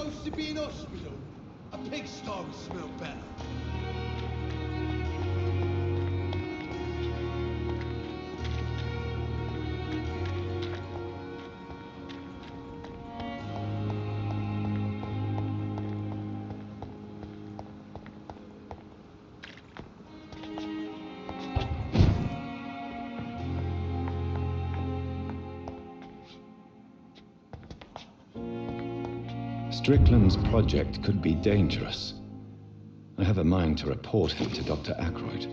supposed to be an hospital. A pigsty would smell better. Strickland's project could be dangerous. I have a mind to report him to Dr. Ackroyd.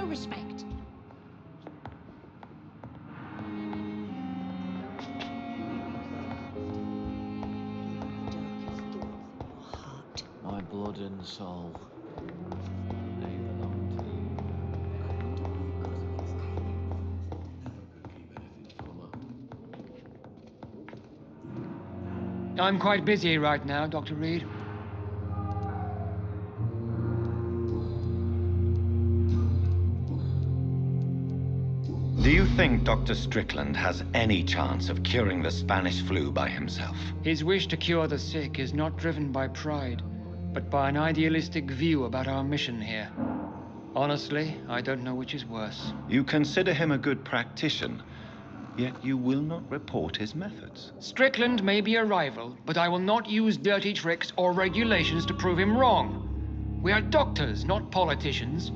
Respect. My blood and soul, they belong to you. I'm quite busy right now, Dr. Reid. Do you think Dr. Strickland has any chance of curing the Spanish flu by himself? His wish to cure the sick is not driven by pride, but by an idealistic view about our mission here. Honestly, I don't know which is worse. You consider him a good practitioner, yet you will not report his methods. Strickland may be a rival, but I will not use dirty tricks or regulations to prove him wrong. We are doctors, not politicians.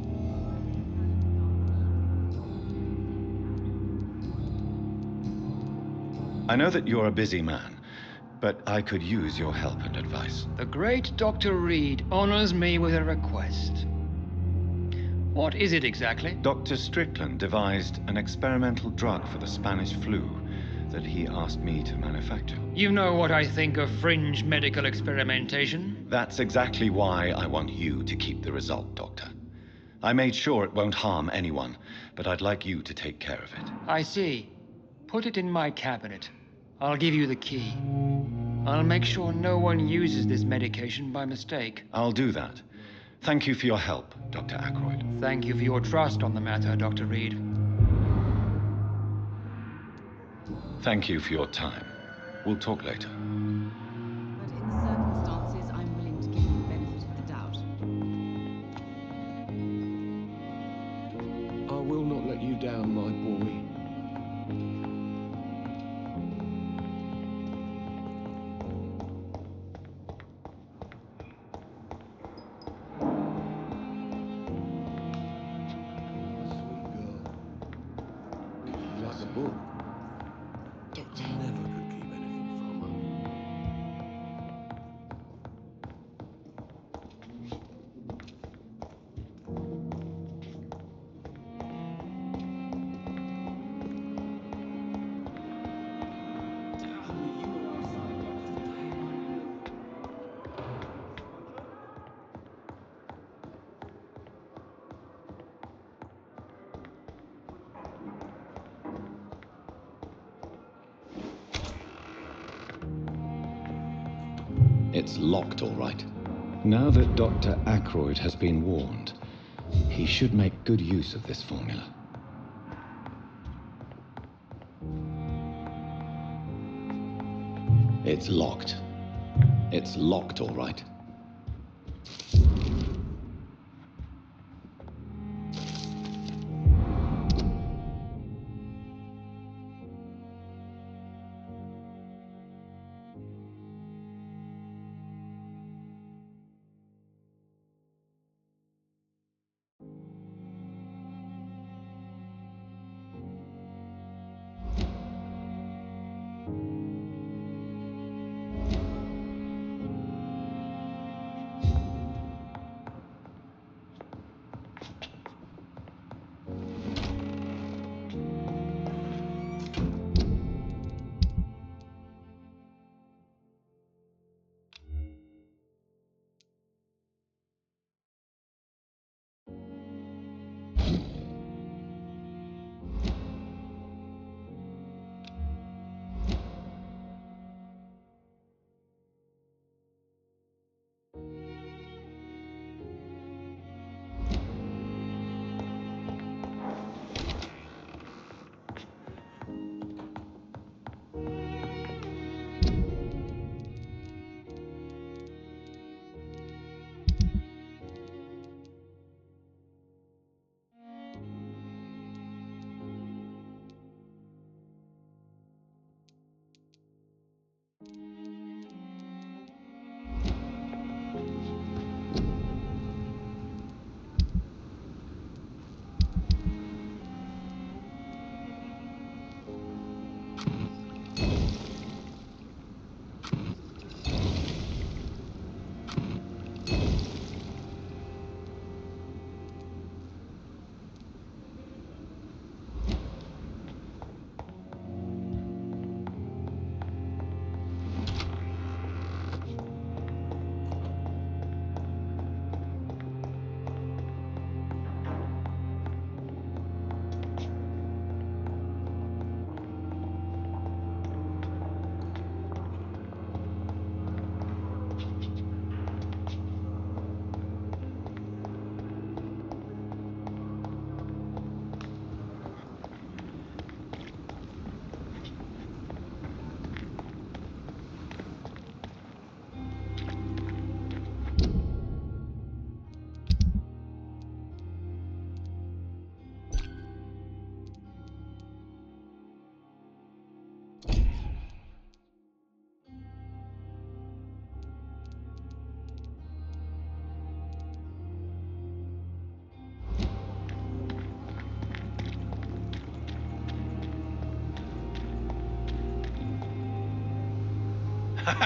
I know that you're a busy man, but I could use your help and advice. The great Dr. Reid honors me with a request. What is it exactly? Dr. Strickland devised an experimental drug for the Spanish flu that he asked me to manufacture. You know what I think of fringe medical experimentation. That's exactly why I want you to keep the result, Doctor. I made sure it won't harm anyone, but I'd like you to take care of it. I see. Put it in my cabinet. I'll give you the key. I'll make sure no one uses this medication by mistake. I'll do that. Thank you for your help, Dr. Ackroyd. Thank you for your trust on the matter, Dr. Reid. Thank you for your time. We'll talk later. But in the circumstances, I'm willing to give you the benefit of the doubt. I will not let you down, my boy. It's locked, all right. Now that Dr. Ackroyd has been warned, he should make good use of this formula. It's locked. It's locked, all right.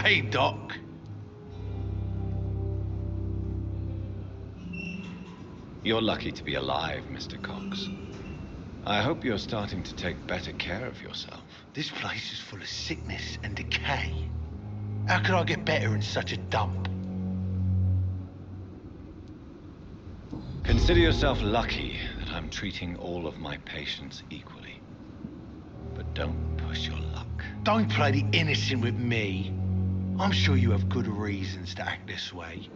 Hey, Doc. You're lucky to be alive, Mr. Cox. I hope you're starting to take better care of yourself. This place is full of sickness and decay. How could I get better in such a dump? Consider yourself lucky that I'm treating all of my patients equally. But don't push your luck. Don't play the innocent with me. I'm sure you have good reasons to act this way.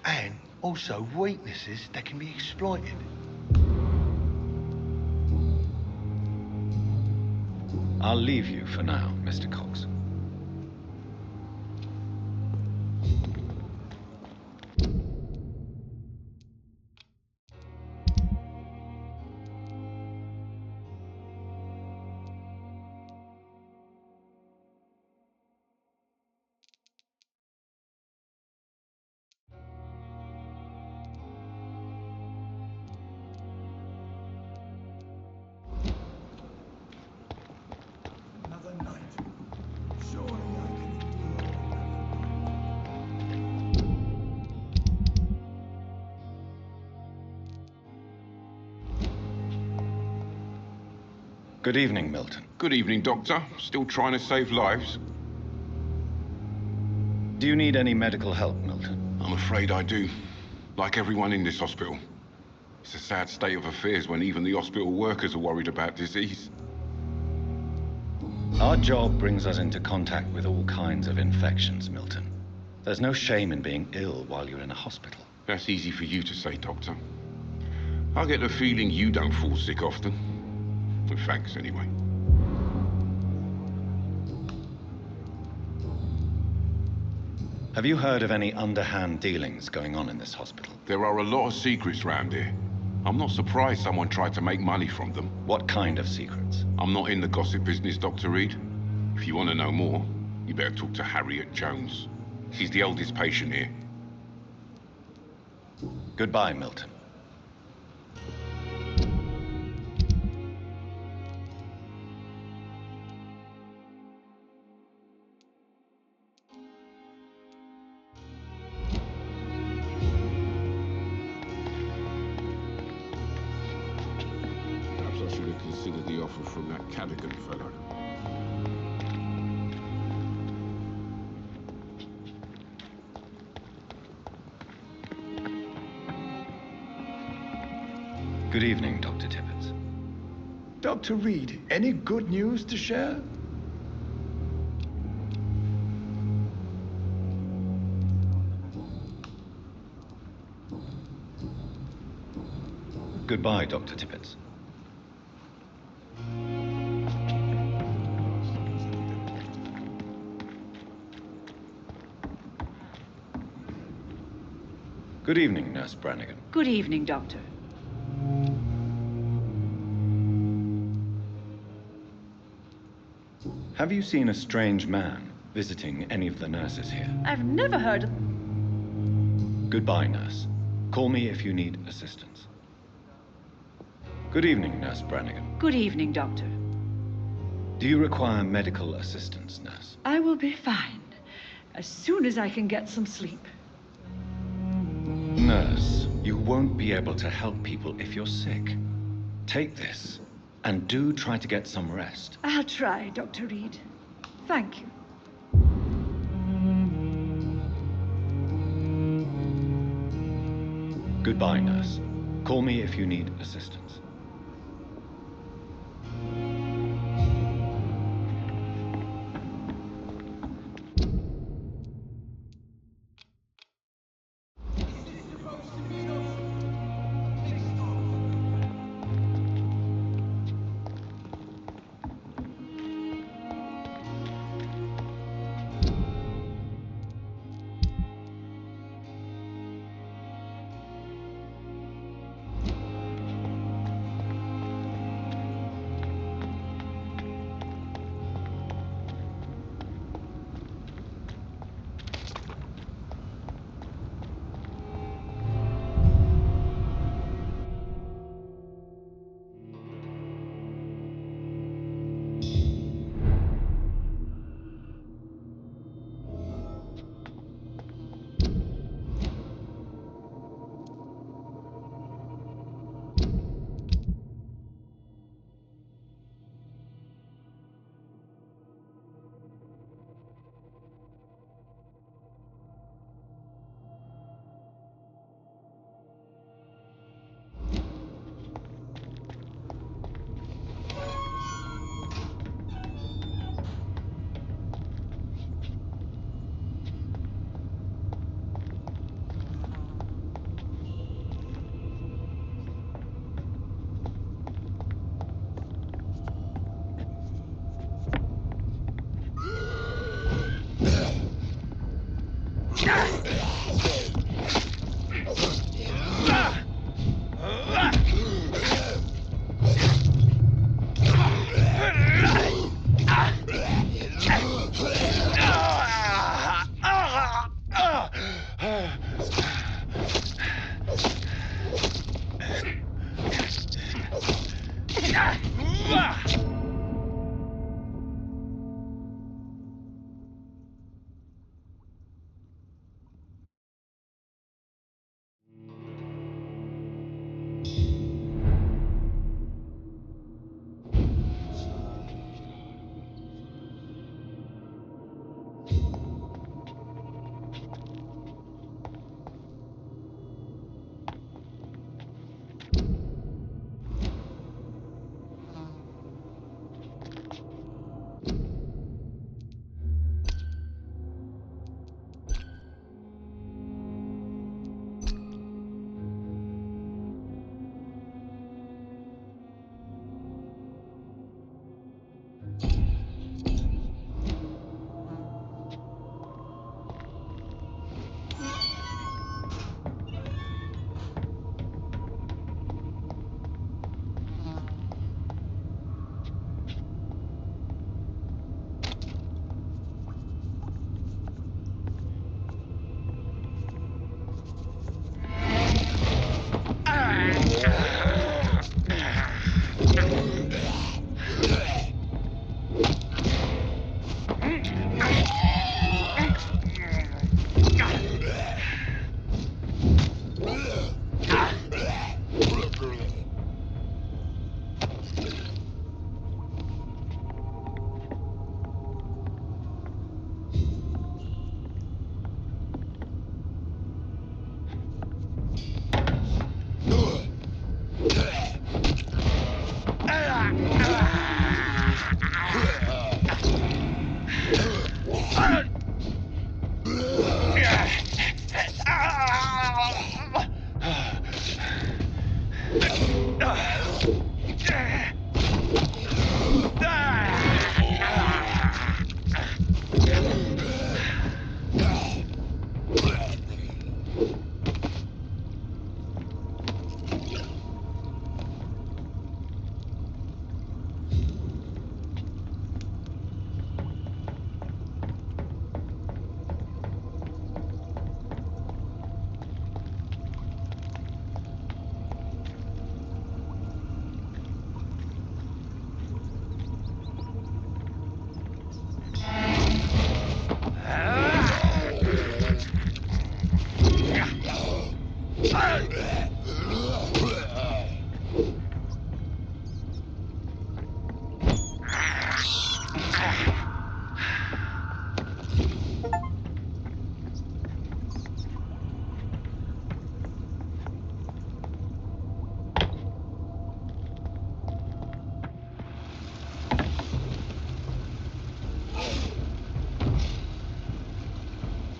And also weaknesses that can be exploited. I'll leave you for now, Mr. Cox. Another night. Surely I can endure Good evening, Milton. Good evening, Doctor. Still trying to save lives? Do you need any medical help, Milton? I'm afraid I do. Like everyone in this hospital. It's a sad state of affairs when even the hospital workers are worried about disease. Our job brings us into contact with all kinds of infections, Milton. There's no shame in being ill while you're in a hospital. That's easy for you to say, Doctor. I get the feeling you don't fall sick often. Well, thanks, anyway. Have you heard of any underhand dealings going on in this hospital? There are a lot of secrets round here. I'm not surprised someone tried to make money from them. What kind of secrets? I'm not in the gossip business, Dr. Reid. If you want to know more, you better talk to Harriet Jones. She's the oldest patient here. Goodbye, Milton. Perhaps I should have considered the offer from that Cadogan fellow. Good evening, Dr. Tippett. Dr. Reid, any good news to share? Goodbye, Dr. Tippett. Good evening, Nurse Brannigan. Good evening, Doctor. Have you seen a strange man visiting any of the nurses here? I've never heard of... Goodbye, nurse. Call me if you need assistance. Good evening, Nurse Brannigan. Good evening, Doctor. Do you require medical assistance, nurse? I will be fine as soon as I can get some sleep. Nurse, you won't be able to help people if you're sick. Take this, and do try to get some rest. I'll try, Dr. Reid. Thank you. Goodbye, nurse. Call me if you need assistance.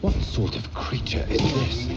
What sort of creature is this?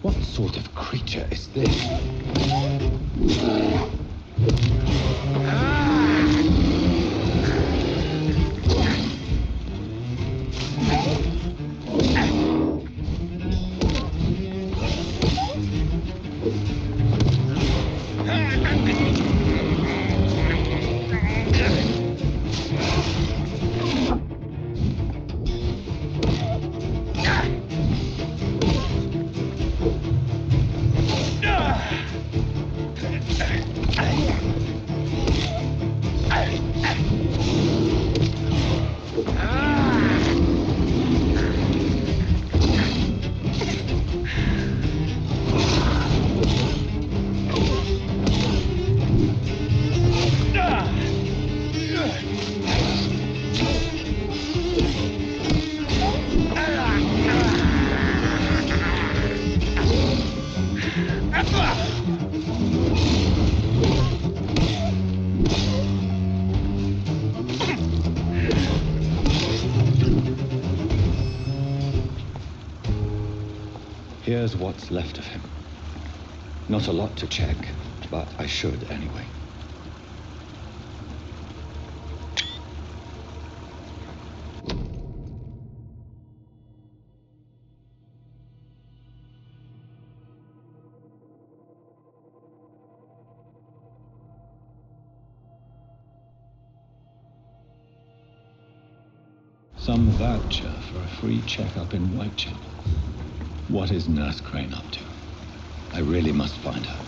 What sort of creature is this? Here's what's left of him. Not a lot to check, but I should anyway. Some voucher for a free checkup in Whitechapel. What is Nurse Crane up to? I really must find her.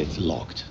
It's locked.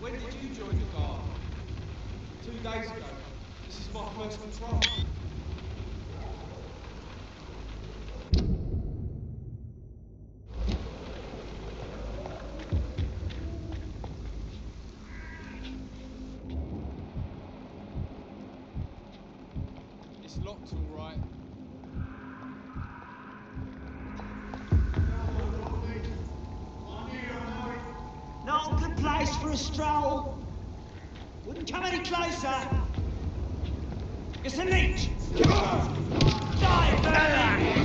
When did you join the guard? 2 days ago. This is my first patrol. locked all right. Not a good place for a stroll. Wouldn't come any closer. It's a leech. Die, Bernie!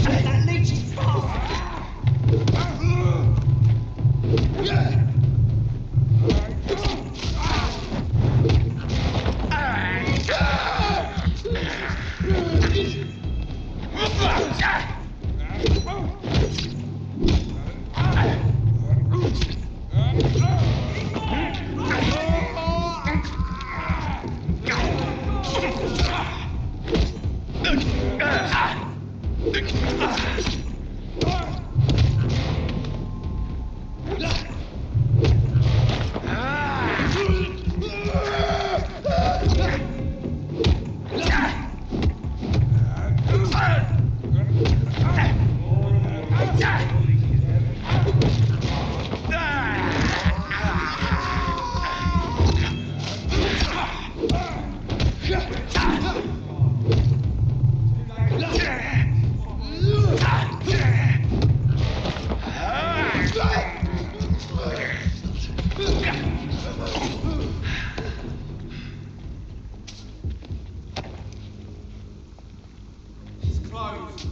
That leech is fast. It's closed.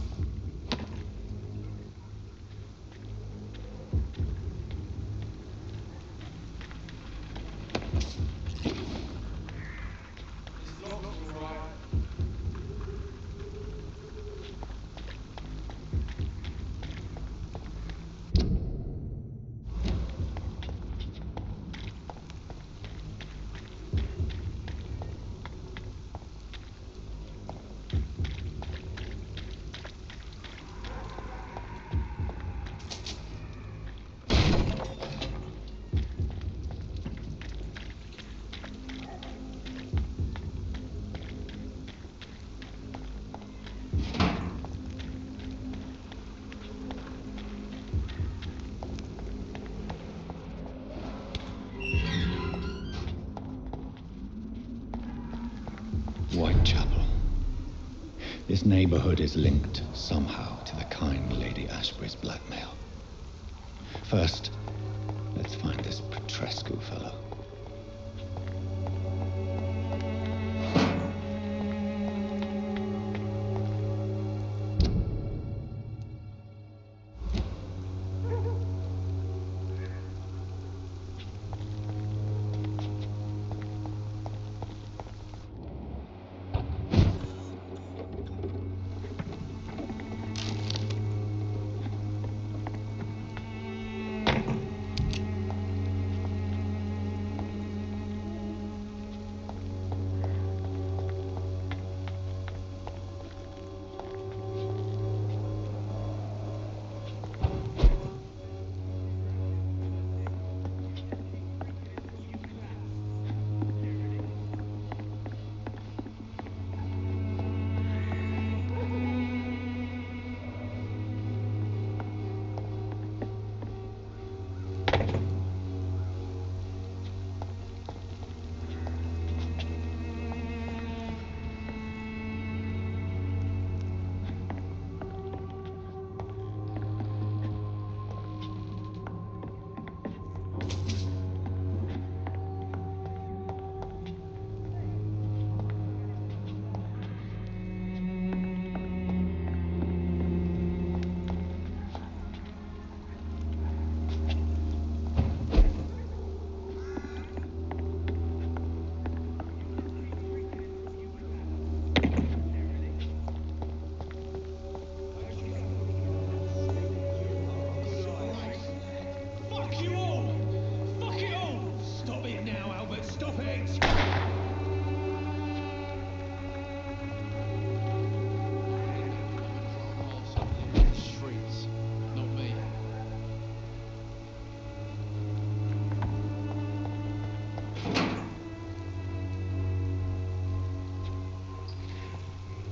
It's locked all right. Whitechapel. This neighborhood is linked somehow to the kind Lady Ashbury's blackmail. First, let's find this Petrescu fellow.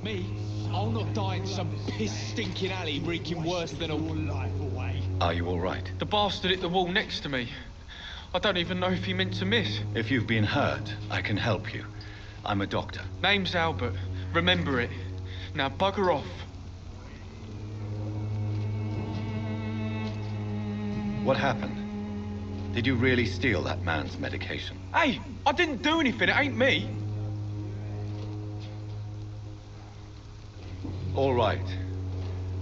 Me? I'll not die in some piss-stinking alley reeking worse than a... Are you all right? The bastard hit the wall next to me. I don't even know if he meant to miss. If you've been hurt, I can help you. I'm a doctor. Name's Albert. Remember it. Now bugger off. What happened? Did you really steal that man's medication? Hey, I didn't do anything. It ain't me. All right.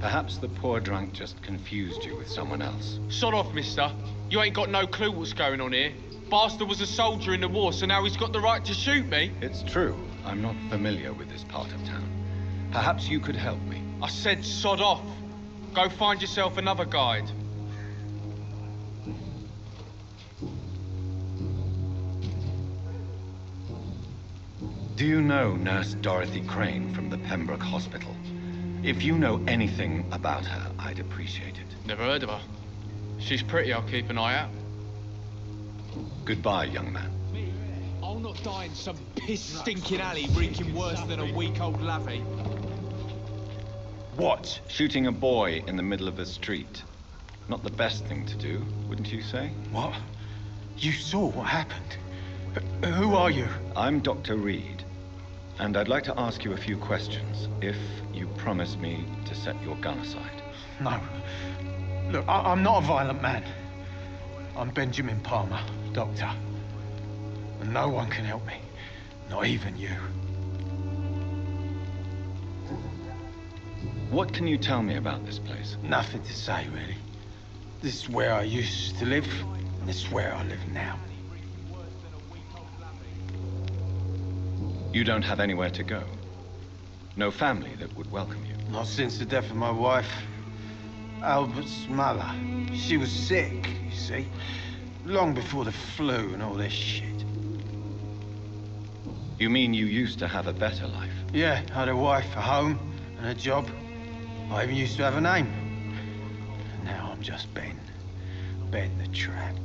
Perhaps the poor drunk just confused you with someone else. Sod off, mister. You ain't got no clue what's going on here. Bastard was a soldier in the war, so now he's got the right to shoot me. It's true. I'm not familiar with this part of town. Perhaps you could help me. I said sod off. Go find yourself another guide. Do you know Nurse Dorothy Crane from the Pembroke Hospital? If you know anything about her, I'd appreciate it. Never heard of her. She's pretty, I'll keep an eye out. Goodbye, young man. Me, I'll not die in some piss-stinking alley reeking worse than a week-old lavvy. What? Shooting a boy in the middle of the street. Not the best thing to do, wouldn't you say? What? You saw what happened? Who are you? I'm Dr. Reid, and I'd like to ask you a few questions, if you promise me to set your gun aside. No. Look, I'm not a violent man. I'm Benjamin Palmer, doctor. And no one can help me. Not even you. What can you tell me about this place? Nothing to say, really. This is where I used to live, and this is where I live now. You don't have anywhere to go? No family that would welcome you? Not since the death of my wife, Albert's mother. She was sick, you see. Long before the flu and all this shit. You mean you used to have a better life? Yeah, I had a wife, a home, and a job. I even used to have a name. And now I'm just Ben. Ben the Tramp.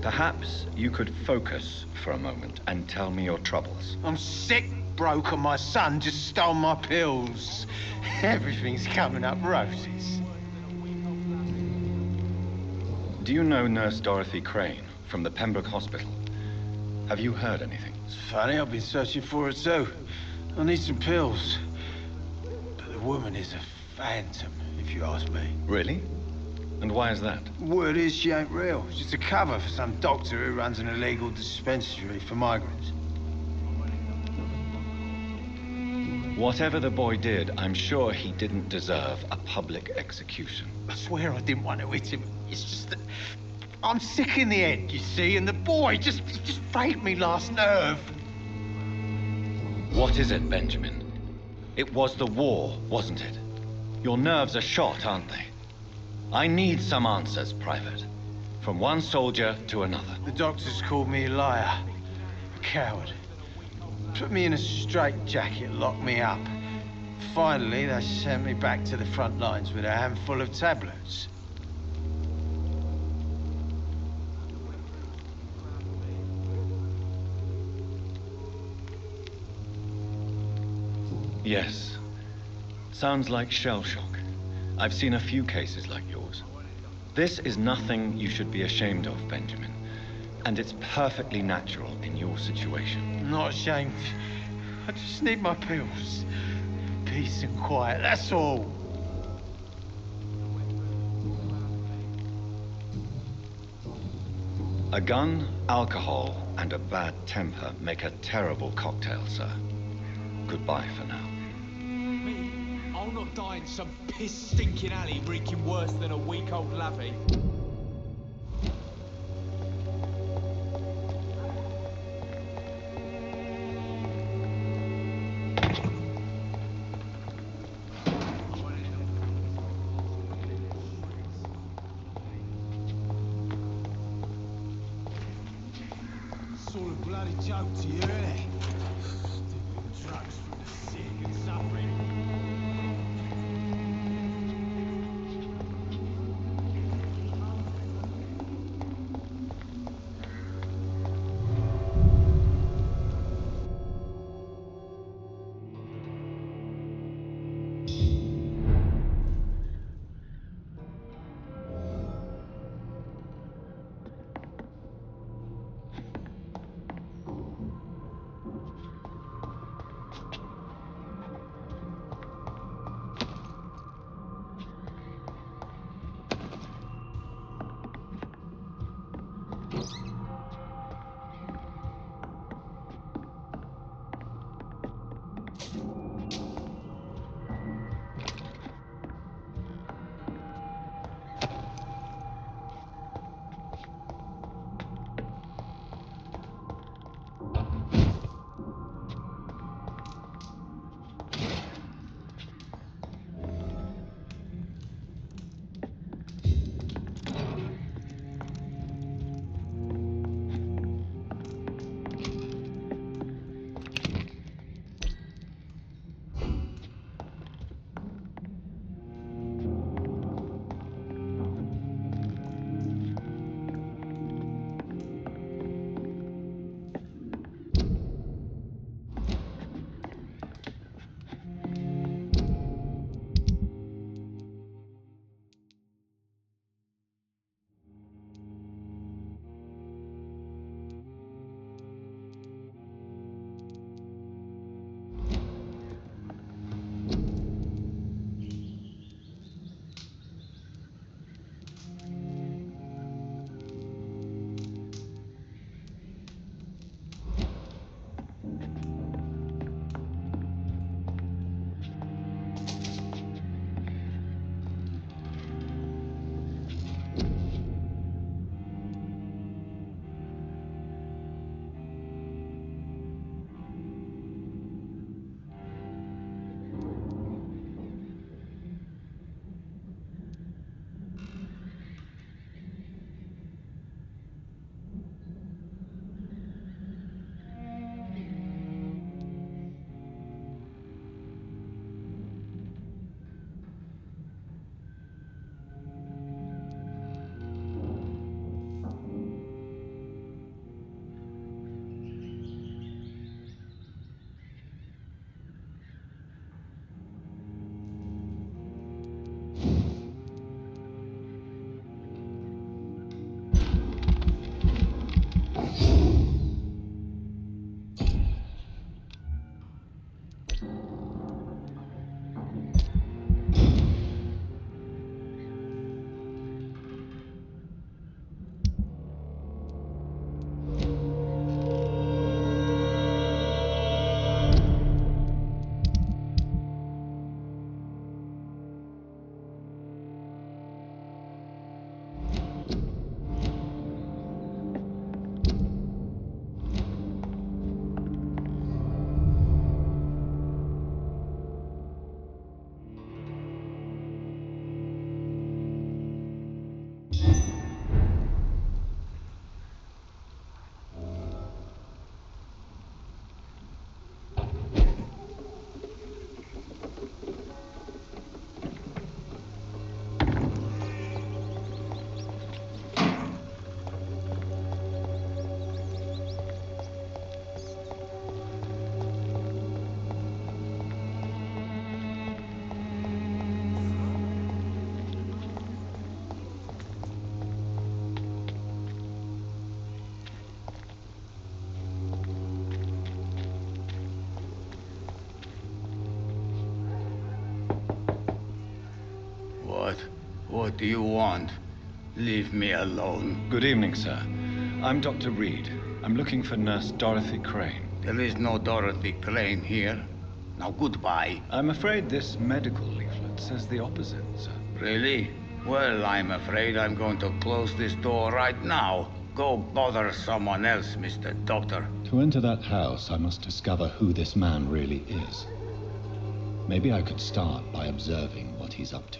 Perhaps you could focus for a moment and tell me your troubles. I'm sick, broke, and my son just stole my pills. Everything's coming up roses. Do you know Nurse Dorothy Crane from the Pembroke Hospital? Have you heard anything? It's funny, I've been searching for her too. I need some pills. But the woman is a phantom, if you ask me. Really? And why is that? Word is she ain't real. She's a cover for some doctor who runs an illegal dispensary for migrants. Whatever the boy did, I'm sure he didn't deserve a public execution. I swear I didn't want to hit him. It's just that I'm sick in the head, you see, and the boy just frayed me last nerve. What is it, Benjamin? It was the war, wasn't it? Your nerves are shot, aren't they? I need some answers, Private. From one soldier to another. The doctors called me a liar, a coward. Put me in a straitjacket, locked me up. Finally, they sent me back to the front lines with a handful of tablets. Yes. Sounds like shell shock. I've seen a few cases like yours. This is nothing you should be ashamed of, Benjamin. And it's perfectly natural in your situation. Not ashamed. I just need my pills. Peace and quiet, that's all. A gun, alcohol, and a bad temper make a terrible cocktail, sir. Goodbye for now. Me, I'll not die in some piss-stinking alley reeking worse than a week-old lavvy. It's all a bloody joke to you, isn't it? Stupid drugs for the sick and suffering. What do you want? Leave me alone. Good evening, sir. I'm Dr. Reid. I'm looking for Nurse Dorothy Crane. There is no Dorothy Crane here. Now, goodbye. I'm afraid this medical leaflet says the opposite, sir. Really? Well, I'm afraid I'm going to close this door right now. Go bother someone else, Mr. Doctor. To enter that house, I must discover who this man really is. Maybe I could start by observing what he's up to.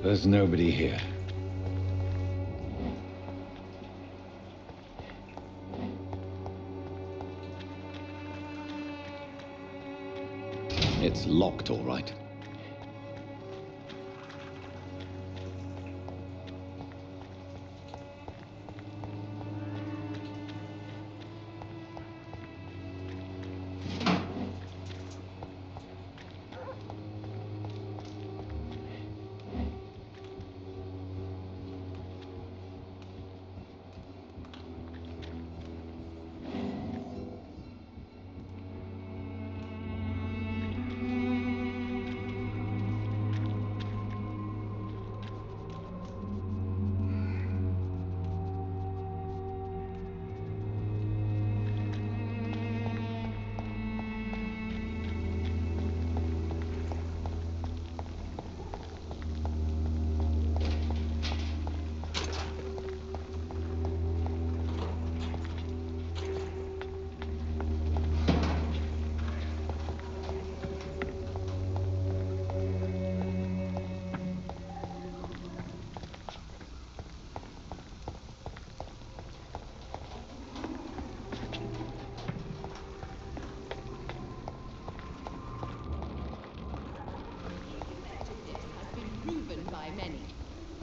There's nobody here. It's locked, all right.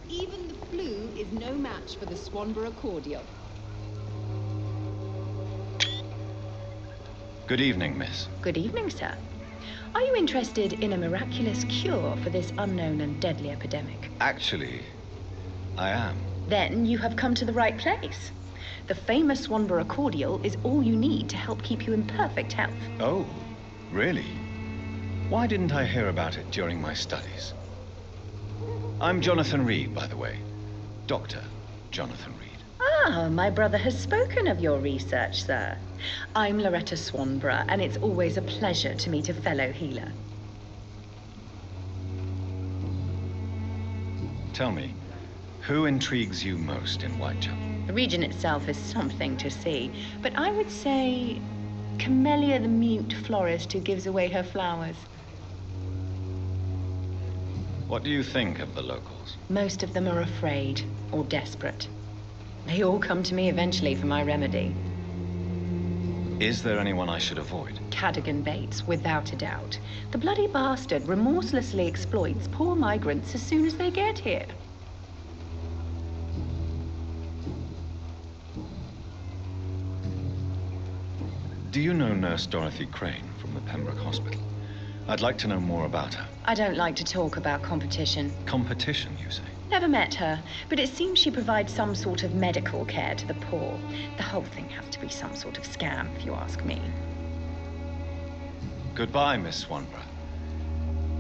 Even the flu is no match for the Swanborough cordial. Good evening, miss. Good evening, sir. Are you interested in a miraculous cure for this unknown and deadly epidemic? Actually, I am. Then you have come to the right place. The famous Swanborough cordial is all you need to help keep you in perfect health. Oh, really? Why didn't I hear about it during my studies? I'm Jonathan Reid, by the way. Dr. Jonathan Reid. Ah, my brother has spoken of your research, sir. I'm Loretta Swanborough, and it's always a pleasure to meet a fellow healer. Tell me, who intrigues you most in Whitechapel? The region itself is something to see, but I would say Camellia the mute florist who gives away her flowers. What do you think of the locals? Most of them are afraid or desperate. They all come to me eventually for my remedy. Is there anyone I should avoid? Cadogan Bates, without a doubt. The bloody bastard remorselessly exploits poor migrants as soon as they get here. Do you know Nurse Dorothy Crane from the Pembroke Hospital? I'd like to know more about her. I don't like to talk about competition. Competition, you say? Never met her, but it seems she provides some sort of medical care to the poor. The whole thing has to be some sort of scam, if you ask me. Goodbye, Miss Swanborough.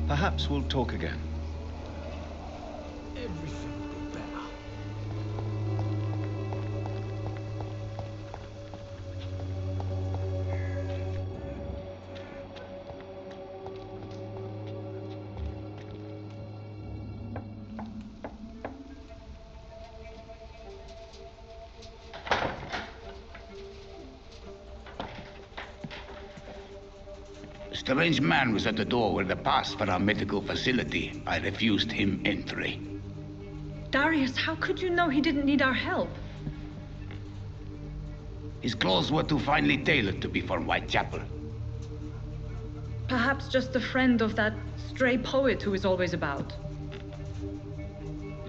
Perhaps we'll talk again. Everything will be better. A strange man was at the door with a pass for our medical facility. I refused him entry. Darius, how could you know he didn't need our help? His clothes were too finely tailored to be from Whitechapel. Perhaps just a friend of that stray poet who is always about.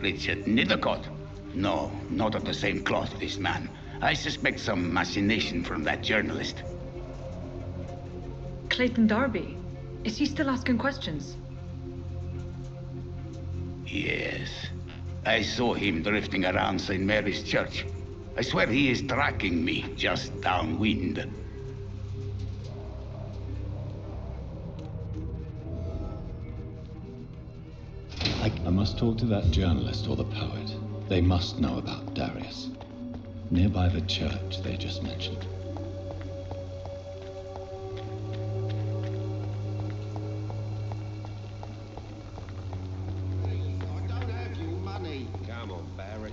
Richard Nithercott? No, not of the same cloth, this man. I suspect some machination from that journalist. Clayton Darby. Is he still asking questions? Yes. I saw him drifting around St. Mary's Church. I swear he is tracking me just downwind. I must talk to that journalist or the poet. They must know about Darius. Nearby the church they just mentioned.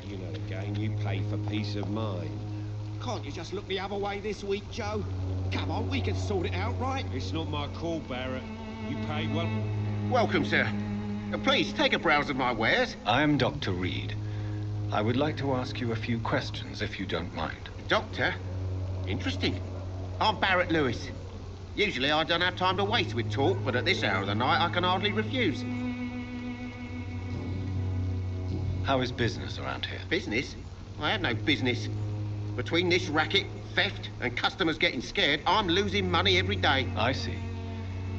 You know the game, you pay for peace of mind. Can't you just look the other way this week, Joe? Come on, we can sort it out, right? It's not my call, Barrett. You paid well. Welcome, sir. Please, take a browse of my wares. I'm Dr. Reid. I would like to ask you a few questions, if you don't mind. Doctor? Interesting. I'm Barrett Lewis. Usually I don't have time to waste with talk, but at this hour of the night I can hardly refuse. How is business around here? Business? I have no business. Between this racket, theft, and customers getting scared, I'm losing money every day. I see.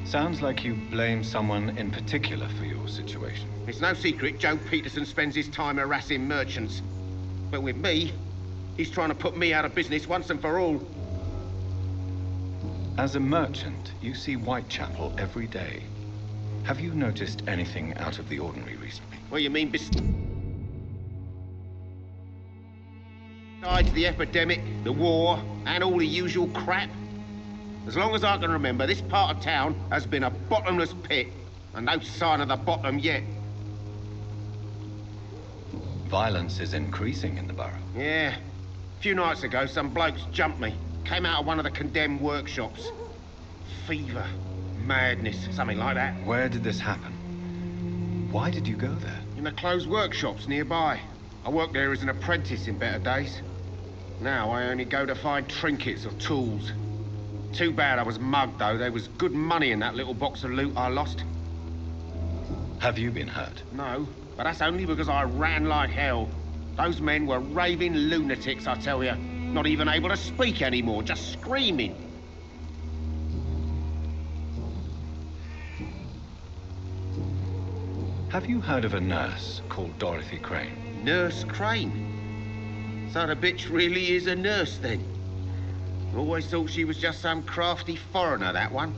Sounds like you blame someone in particular for your situation. It's no secret Joe Peterson spends his time harassing merchants. But with me, he's trying to put me out of business once and for all. As a merchant, you see Whitechapel every day. Have you noticed anything out of the ordinary recently? What you mean, besides the epidemic, the war, and all the usual crap? As long as I can remember, this part of town has been a bottomless pit, and no sign of the bottom yet. Violence is increasing in the borough. Yeah. A few nights ago, some blokes jumped me. Came out of one of the condemned workshops. Fever, madness, something like that. Where did this happen? Why did you go there? In the closed workshops nearby. I worked there as an apprentice in better days. Now I only go to find trinkets or tools. Too bad I was mugged, though. There was good money in that little box of loot I lost. Have you been hurt? No, but that's only because I ran like hell. Those men were raving lunatics, I tell you. Not even able to speak anymore, just screaming. Have you heard of a nurse called Dorothy Crane? Nurse Crane? So the bitch really is a nurse, then? Always thought she was just some crafty foreigner, that one.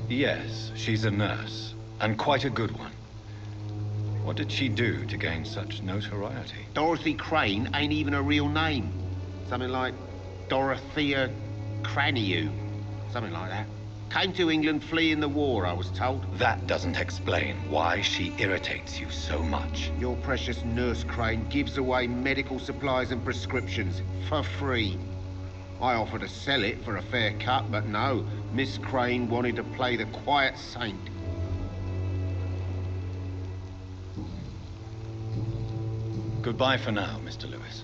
Yes, she's a nurse, and quite a good one. What did she do to gain such notoriety? Dorothy Crane ain't even a real name. Something like Dorothea Craniu. Something like that. Came to England fleeing the war, I was told. That doesn't explain why she irritates you so much. Your precious Nurse Crane gives away medical supplies and prescriptions for free. I offered to sell it for a fair cut, but no. Miss Crane wanted to play the quiet saint. Goodbye for now, Mr. Lewis.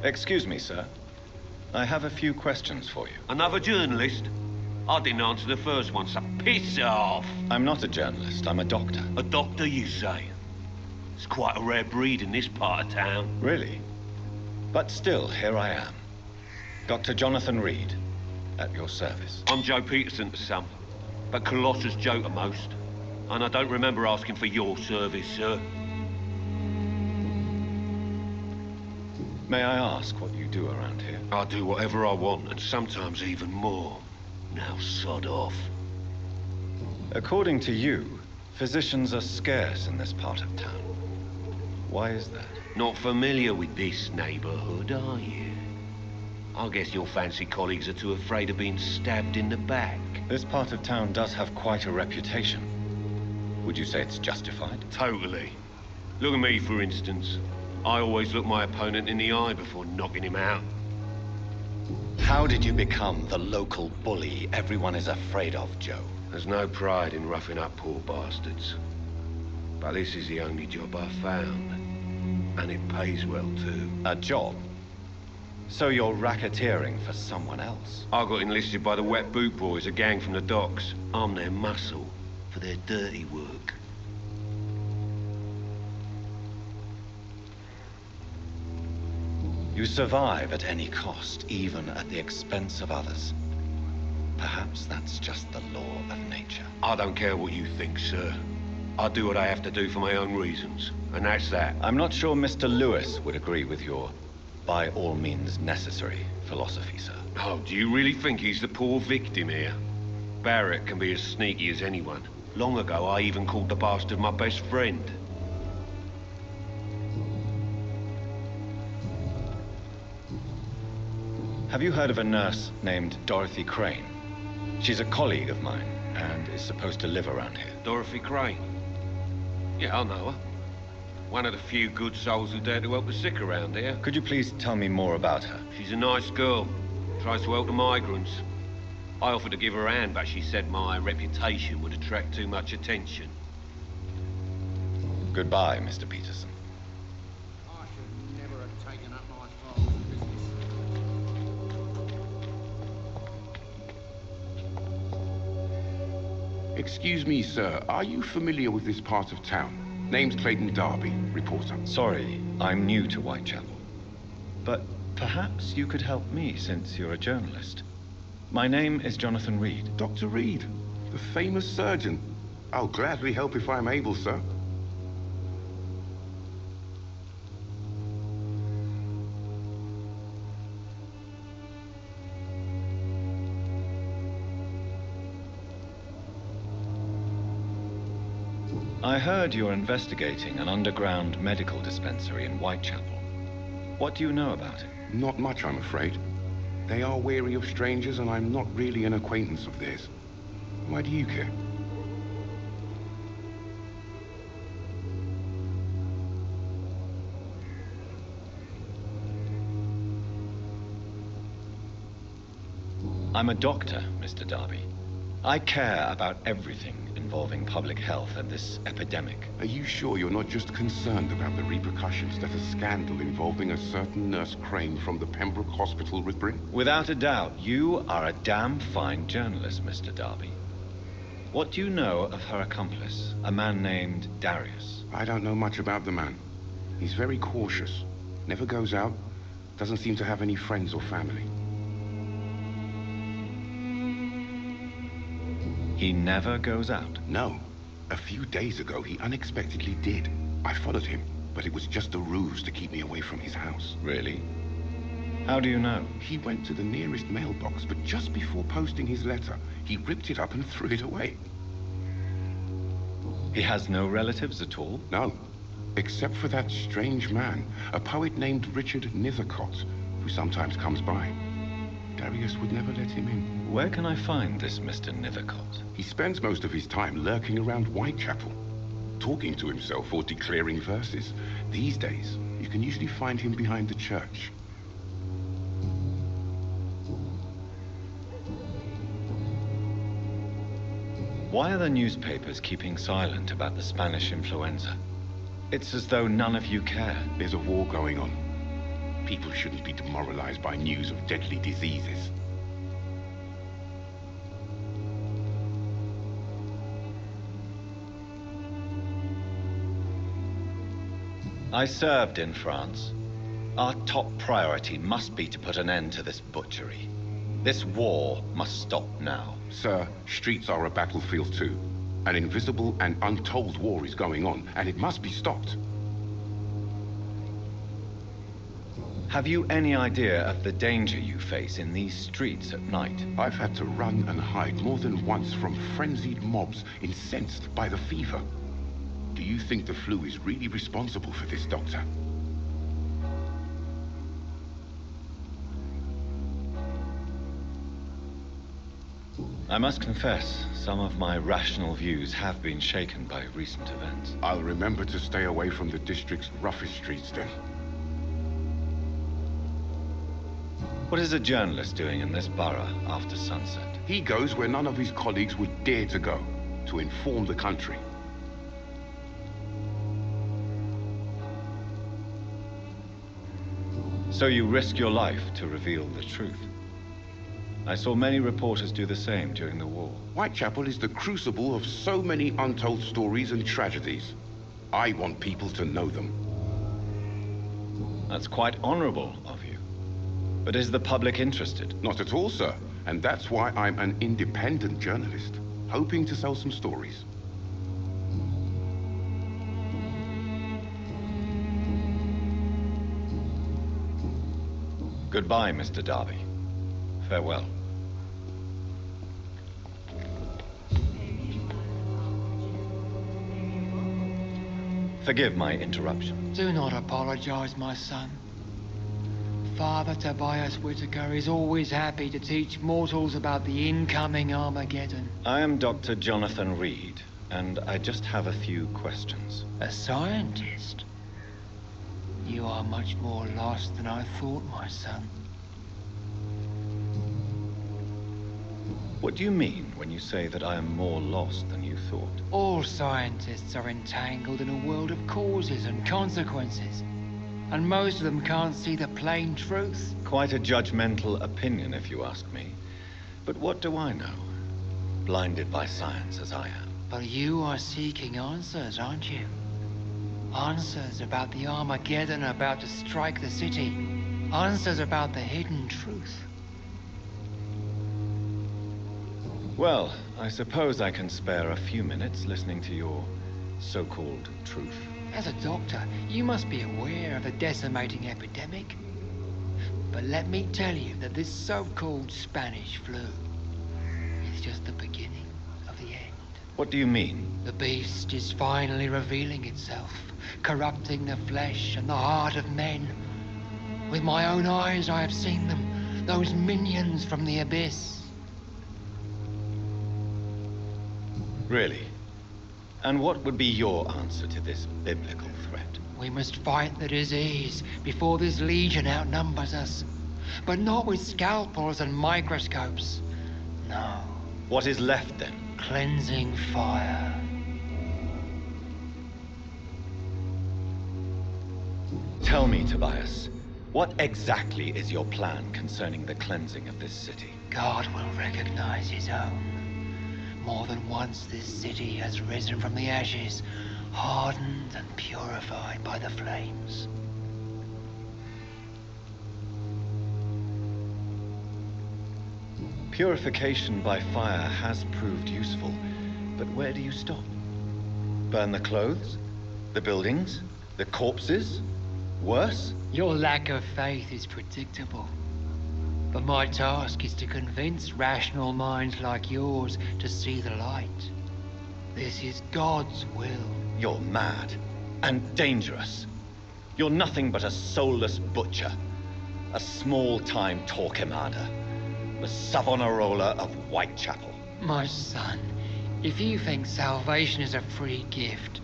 Excuse me, sir. I have a few questions for you. Another journalist? I didn't answer the first one, so piss off. I'm not a journalist, I'm a doctor. A doctor, you say? It's quite a rare breed in this part of town. Really? But still, here I am. Dr. Jonathan Reid, at your service. I'm Joe Peterson to some, but Colossus Joe to most. And I don't remember asking for your service, sir. May I ask what you do around here? I do whatever I want, and sometimes even more. Now sod off. According to you, physicians are scarce in this part of town. Why is that? Not familiar with this neighborhood, are you? I guess your fancy colleagues are too afraid of being stabbed in the back. This part of town does have quite a reputation. Would you say it's justified? Totally. Look at me, for instance. I always look my opponent in the eye before knocking him out. How did you become the local bully everyone is afraid of, Joe? There's no pride in roughing up poor bastards. But this is the only job I found. And it pays well, too. A job? So you're racketeering for someone else? I got enlisted by the Wet Boot Boys, a gang from the docks. I'm their muscle for their dirty work. You survive at any cost, even at the expense of others. Perhaps that's just the law of nature. I don't care what you think, sir. I do what I have to do for my own reasons, and that's that. I'm not sure Mr. Lewis would agree with your by all means necessary philosophy, sir. Oh, do you really think he's the poor victim here? Barrett can be as sneaky as anyone. Long ago, I even called the bastard my best friend. Have you heard of a nurse named Dorothy Crane? She's a colleague of mine, and is supposed to live around here. Dorothy Crane? Yeah, I know her. One of the few good souls who dare to help the sick around here. Could you please tell me more about her? She's a nice girl. Tries to help the migrants. I offered to give her a hand, but she said my reputation would attract too much attention. Goodbye, Mr. Peterson. I should never have taken up my father's business. Excuse me, sir. Are you familiar with this part of town? Name's Clayton Darby, reporter. Sorry, I'm new to Whitechapel. But perhaps you could help me, since you're a journalist. My name is Jonathan Reid. Dr. Reid, the famous surgeon. I'll gladly help if I'm able, sir. I heard you're investigating an underground medical dispensary in Whitechapel. What do you know about it? Not much, I'm afraid. They are wary of strangers, and I'm not really an acquaintance of theirs. Why do you care? I'm a doctor, Mr. Darby. I care about everything involving public health and this epidemic. Are you sure you're not just concerned about the repercussions that a scandal involving a certain Nurse Crane from the Pembroke Hospital would bring? Without a doubt, you are a damn fine journalist, Mr. Darby. What do you know of her accomplice, a man named Darius? I don't know much about the man. He's very cautious, never goes out, doesn't seem to have any friends or family. He never goes out? No. A few days ago, he unexpectedly did. I followed him, but it was just a ruse to keep me away from his house. Really? How do you know? He went to the nearest mailbox, but just before posting his letter, he ripped it up and threw it away. He has no relatives at all? No. Except for that strange man, a poet named Richard Nithercott, who sometimes comes by. Darius would never let him in. Where can I find this Mr. Nithercott? He spends most of his time lurking around Whitechapel, talking to himself or declaring verses. These days, you can usually find him behind the church. Why are the newspapers keeping silent about the Spanish influenza? It's as though none of you care. There's a war going on. People shouldn't be demoralized by news of deadly diseases. I served in France. Our top priority must be to put an end to this butchery. This war must stop now. Sir, streets are a battlefield too. An invisible and untold war is going on, and it must be stopped. Have you any idea of the danger you face in these streets at night? I've had to run and hide more than once from frenzied mobs incensed by the fever. Do you think the flu is really responsible for this, Doctor? I must confess, some of my rational views have been shaken by recent events. I'll remember to stay away from the district's roughest streets then. What is a journalist doing in this borough after sunset? He goes where none of his colleagues would dare to go, to inform the country. So you risk your life to reveal the truth. I saw many reporters do the same during the war. Whitechapel is the crucible of so many untold stories and tragedies. I want people to know them. That's quite honorable of you. But is the public interested? Not at all, sir. And that's why I'm an independent journalist, hoping to sell some stories. Goodbye, Mr. Darby. Farewell. Forgive my interruption. Do not apologize, my son. Father Tobias Whitaker is always happy to teach mortals about the incoming Armageddon. I am Dr. Jonathan Reid, and I just have a few questions. A scientist? You are much more lost than I thought, my son. What do you mean when you say that I am more lost than you thought? All scientists are entangled in a world of causes and consequences. And most of them can't see the plain truth. Quite a judgmental opinion, if you ask me. But what do I know? Blinded by science as I am. But you are seeking answers, aren't you? Answers about the Armageddon about to strike the city. Answers about the hidden truth. Well, I suppose I can spare a few minutes listening to your so-called truth. As a doctor, you must be aware of the decimating epidemic. But let me tell you that this so-called Spanish flu is just the beginning of the end. What do you mean? The beast is finally revealing itself, corrupting the flesh and the heart of men. With my own eyes I have seen them, those minions from the abyss. Really? And what would be your answer to this biblical threat? We must fight the disease before this legion outnumbers us. But not with scalpels and microscopes. No. What is left then? Cleansing fire. Tell me, Tobias, what exactly is your plan concerning the cleansing of this city? God will recognize his own. More than once this city has risen from the ashes, hardened and purified by the flames. Purification by fire has proved useful, but where do you stop? Burn the clothes? The buildings? The corpses? Worse? Your lack of faith is predictable. But my task is to convince rational minds like yours to see the light. This is God's will. You're mad and dangerous. You're nothing but a soulless butcher, a small-time Torquemada, the Savonarola of Whitechapel. My son, if you think salvation is a free gift,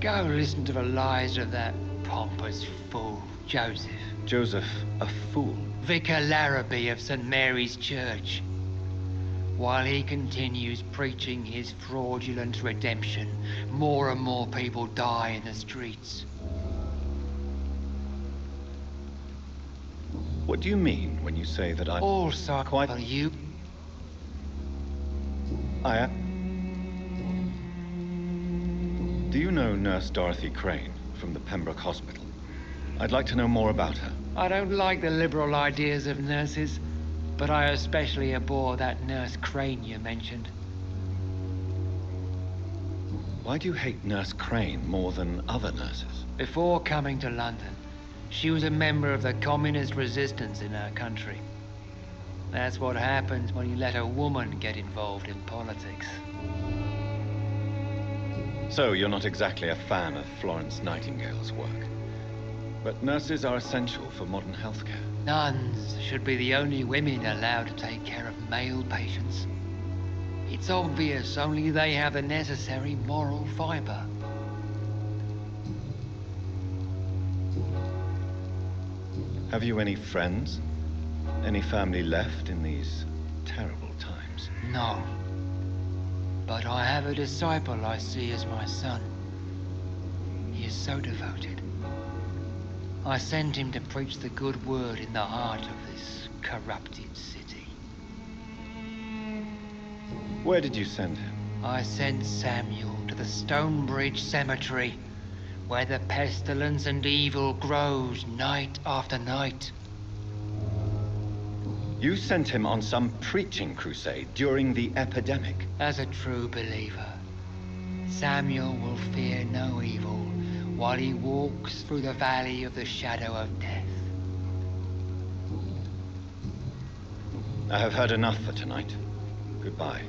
go listen to the lies of that pompous fool, Joseph. Joseph, a fool? Vicar Larrabee of St. Mary's Church. While he continues preaching his fraudulent redemption, more and more people die in the streets. What do you mean when you say that I'm... Also, quite you. Do you know Nurse Dorothy Crane from the Pembroke Hospital? I'd like to know more about her. I don't like the liberal ideas of nurses, but I especially abhor that Nurse Crane you mentioned. Why do you hate Nurse Crane more than other nurses? Before coming to London, she was a member of the communist resistance in our country. That's what happens when you let a woman get involved in politics. So you're not exactly a fan of Florence Nightingale's work. But nurses are essential for modern healthcare. Nuns should be the only women allowed to take care of male patients. It's obvious only they have the necessary moral fiber. Have you any friends? Any family left in these terrible times? No. But I have a disciple I see as my son. He is so devoted. I sent him to preach the good word in the heart of this corrupted city. Where did you send him? I sent Samuel to the Stonebridge Cemetery, where the pestilence and evil grows night after night. You sent him on some preaching crusade during the epidemic. As a true believer, Samuel will fear no evil while he walks through the valley of the shadow of death. I have heard enough for tonight. Goodbye.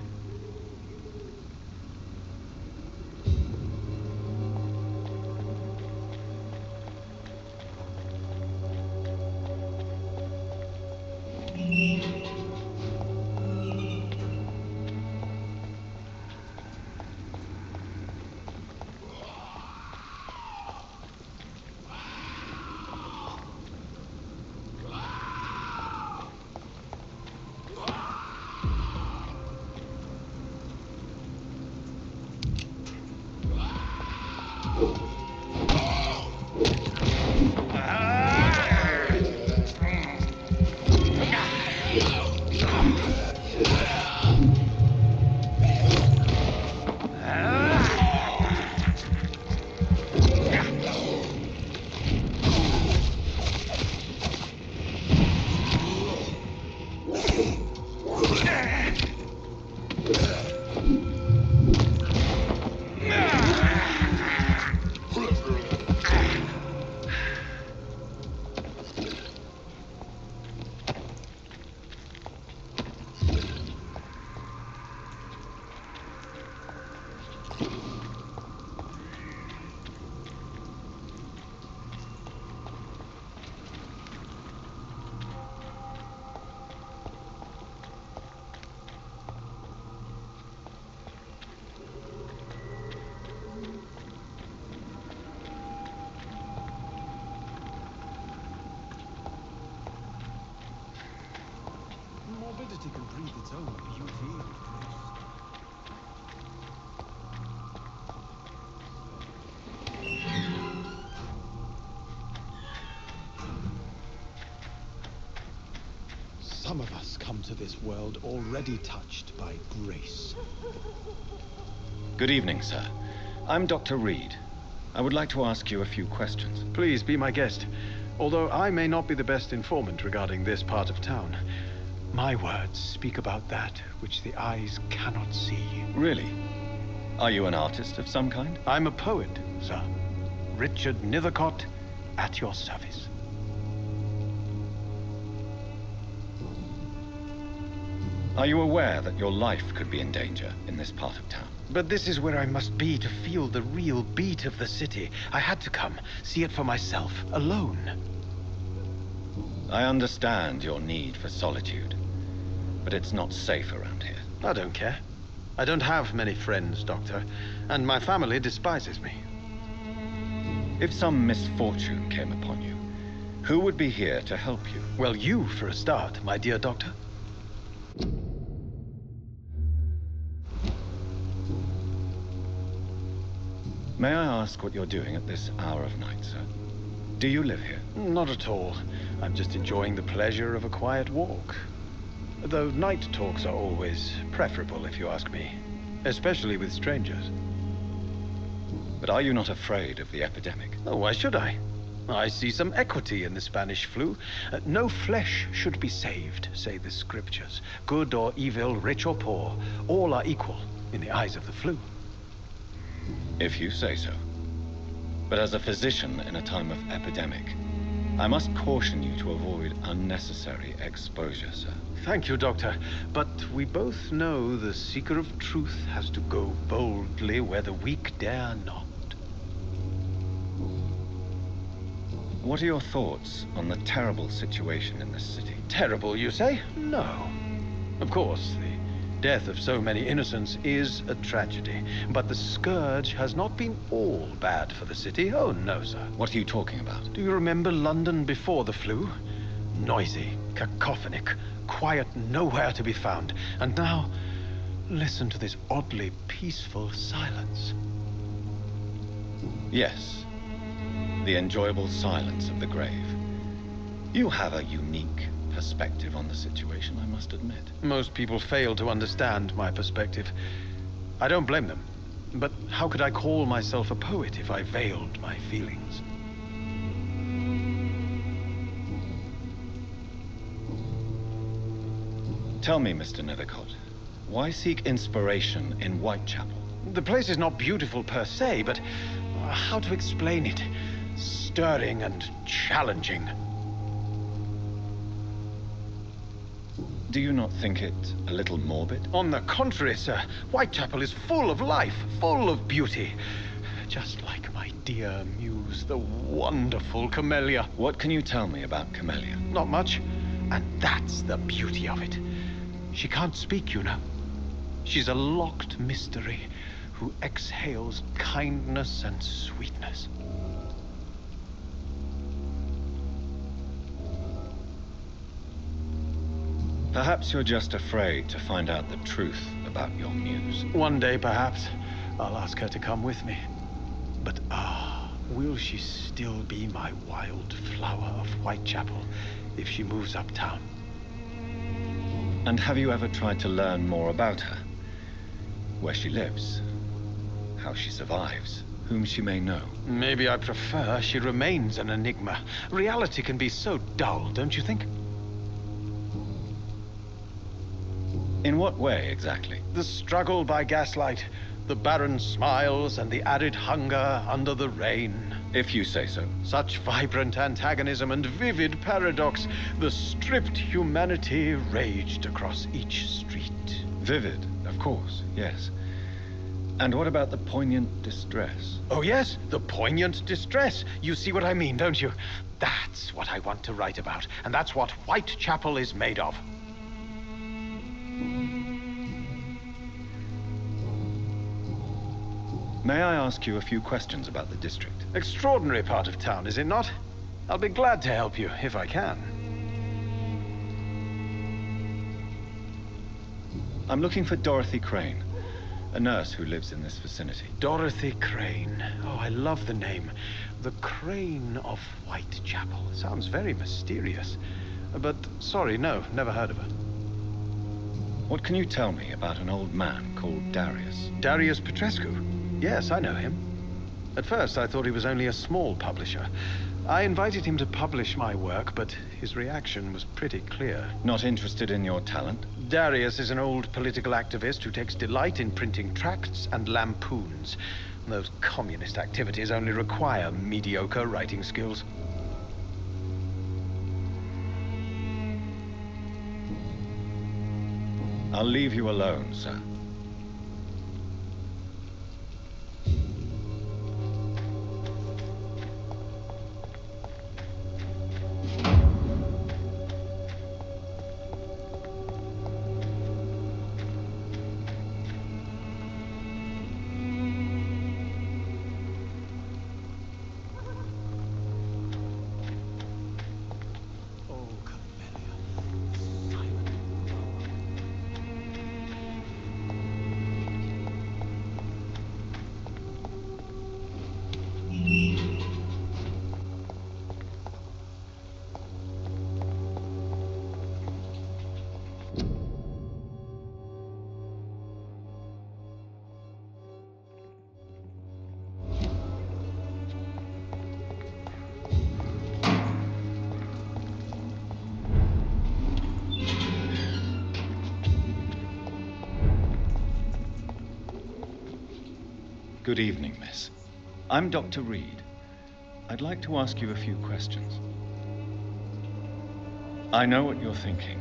Morbidity can breathe its own beauty and grace. Some of us come to this world already touched by grace. Good evening, sir. I'm Dr. Reid. I would like to ask you a few questions. Please be my guest. Although I may not be the best informant regarding this part of town, my words speak about that which the eyes cannot see. Really? Are you an artist of some kind? I'm a poet, sir. Richard Nethercott, at your service. Are you aware that your life could be in danger in this part of town? But this is where I must be to feel the real beat of the city. I had to come, see it for myself, alone. I understand your need for solitude, but it's not safe around here. I don't care. I don't have many friends, Doctor, and my family despises me. If some misfortune came upon you, who would be here to help you? Well, you, for a start, my dear Doctor. May I ask what you're doing at this hour of night, sir? Do you live here? Not at all. I'm just enjoying the pleasure of a quiet walk. Though night talks are always preferable, if you ask me. Especially with strangers. But are you not afraid of the epidemic? Oh, why should I? I see some equity in the Spanish flu. No flesh should be saved, say the scriptures. Good or evil, rich or poor, all are equal in the eyes of the flu. If you say so. But as a physician in a time of epidemic, I must caution you to avoid unnecessary exposure, sir. Thank you, Doctor. But we both know the seeker of truth has to go boldly where the weak dare not. What are your thoughts on the terrible situation in this city? Terrible, you say? No. Of course, the death of so many innocents is a tragedy. But the scourge has not been all bad for the city. Oh, no, sir. What are you talking about? Do you remember London before the flu? Noisy, cacophonic, quiet nowhere to be found. And now, listen to this oddly peaceful silence. Yes. The enjoyable silence of the grave. You have a unique perspective on the situation, I must admit. Most people fail to understand my perspective. I don't blame them. But how could I call myself a poet if I veiled my feelings? Tell me, Mr. Nethercott, why seek inspiration in Whitechapel? The place is not beautiful per se, but how to explain it? Stirring and challenging. Do you not think it a little morbid? On the contrary, sir. Whitechapel is full of life, full of beauty. Just like my dear muse, the wonderful Camellia. What can you tell me about Camellia? Not much. And that's the beauty of it. She can't speak, you know. She's a locked mystery who exhales kindness and sweetness. Perhaps you're just afraid to find out the truth about your muse. One day, perhaps, I'll ask her to come with me. But will she still be my wild flower of Whitechapel if she moves uptown? And have you ever tried to learn more about her? Where she lives, how she survives, whom she may know? Maybe I prefer she remains an enigma. Reality can be so dull, don't you think? In what way, exactly? The struggle by gaslight, the barren smiles and the arid hunger under the rain. If you say so. Such vibrant antagonism and vivid paradox. The stripped humanity raged across each street. Vivid, of course, yes. And what about the poignant distress? Oh, yes, the poignant distress. You see what I mean, don't you? That's what I want to write about, and that's what Whitechapel is made of. May I ask you a few questions about the district? Extraordinary part of town, is it not? I'll be glad to help you, if I can. I'm looking for Dorothy Crane, a nurse who lives in this vicinity. Dorothy Crane. Oh, I love the name. The Crane of Whitechapel. Sounds very mysterious. But, sorry, no, never heard of her. What can you tell me about an old man called Darius? Darius Petrescu? Yes, I know him. At first, I thought he was only a small publisher. I invited him to publish my work, but his reaction was pretty clear. Not interested in your talent? Darius is an old political activist who takes delight in printing tracts and lampoons. Those communist activities only require mediocre writing skills. I'll leave you alone, sir. Good evening, miss. I'm Dr. Reid. I'd like to ask you a few questions. I know what you're thinking.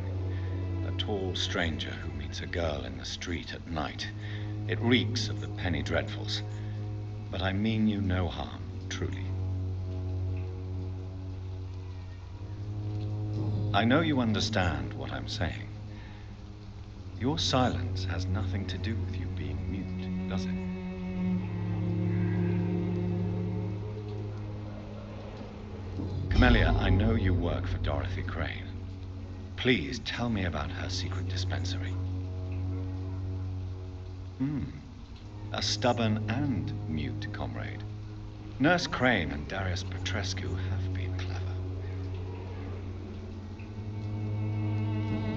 A tall stranger who meets a girl in the street at night. It reeks of the penny dreadfuls. But I mean you no harm, truly. I know you understand what I'm saying. Your silence has nothing to do with you being mute, does it? Camellia, I know you work for Dorothy Crane. Please tell me about her secret dispensary. A stubborn and mute comrade. Nurse Crane and Darius Petrescu have been clever.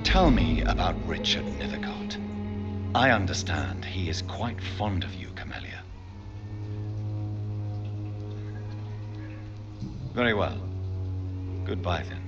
Tell me about Richard Nithercott. I understand he is quite fond of you, Camellia. Very well. Goodbye, then.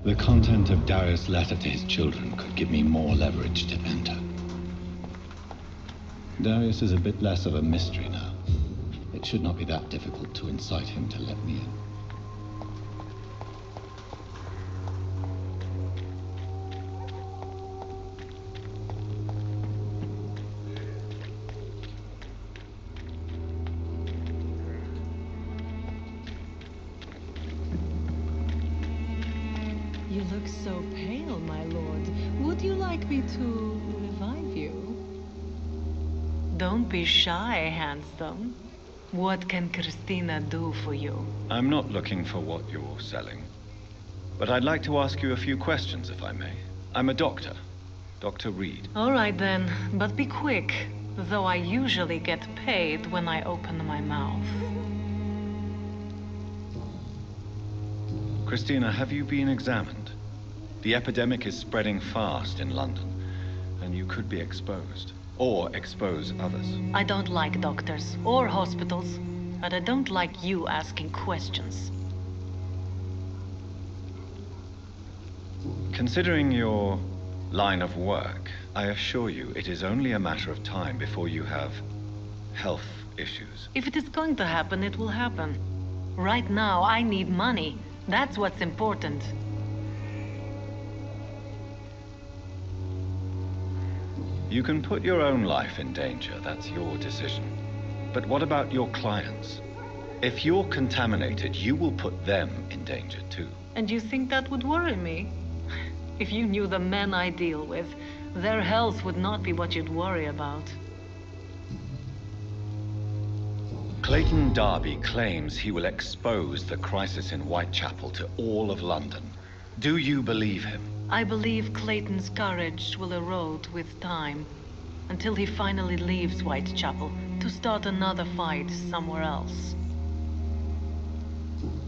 The content of Darius' letter to his children could give me more leverage to enter. Darius is a bit less of a mystery now. It should not be that difficult to incite him to let me in. You look so pale, my lord. Would you like me to revive you? Don't be shy, handsome. What can Christina do for you? I'm not looking for what you're selling. But I'd like to ask you a few questions, if I may. I'm a doctor. Dr. Reid. All right then, but be quick. Though I usually get paid when I open my mouth. Christina, have you been examined? The epidemic is spreading fast in London, and you could be exposed. Or expose others. I don't like doctors or hospitals, but I don't like you asking questions. Considering your line of work, I assure you it is only a matter of time before you have health issues. If it is going to happen, it will happen. Right now, I need money. That's what's important. You can put your own life in danger, that's your decision. But what about your clients? If you're contaminated, you will put them in danger too. And you think that would worry me? If you knew the men I deal with, their health would not be what you'd worry about. Clayton Darby claims he will expose the crisis in Whitechapel to all of London. Do you believe him? I believe Clayton's courage will erode with time, until he finally leaves Whitechapel to start another fight somewhere else.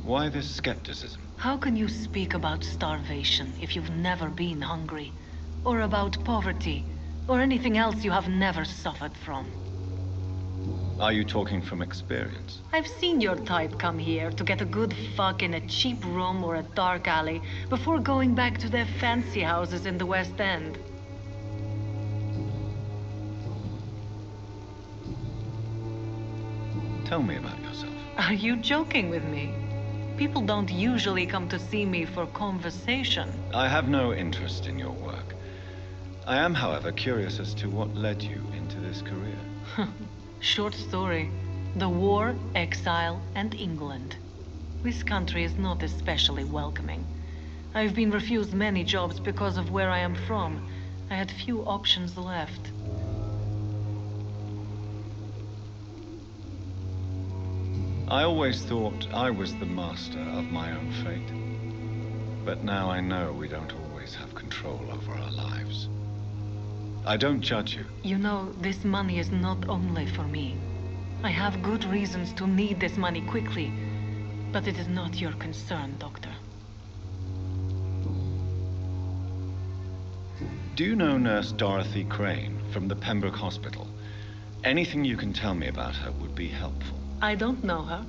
Why this skepticism? How can you speak about starvation if you've never been hungry? Or about poverty, or anything else you have never suffered from? Are you talking from experience? I've seen your type come here to get a good fuck in a cheap room or a dark alley before going back to their fancy houses in the West End. Tell me about yourself. Are you joking with me? People don't usually come to see me for conversation. I have no interest in your work. I am, however, curious as to what led you into this career. Short story. The war, exile, and England. This country is not especially welcoming. I've been refused many jobs because of where I am from. I had few options left. I always thought I was the master of my own fate. But now I know we don't always have control over our lives. I don't judge you. You know, this money is not only for me. I have good reasons to need this money quickly, but it is not your concern, Doctor. Do you know Nurse Dorothy Crane from the Pembroke Hospital? Anything you can tell me about her would be helpful. I don't know her,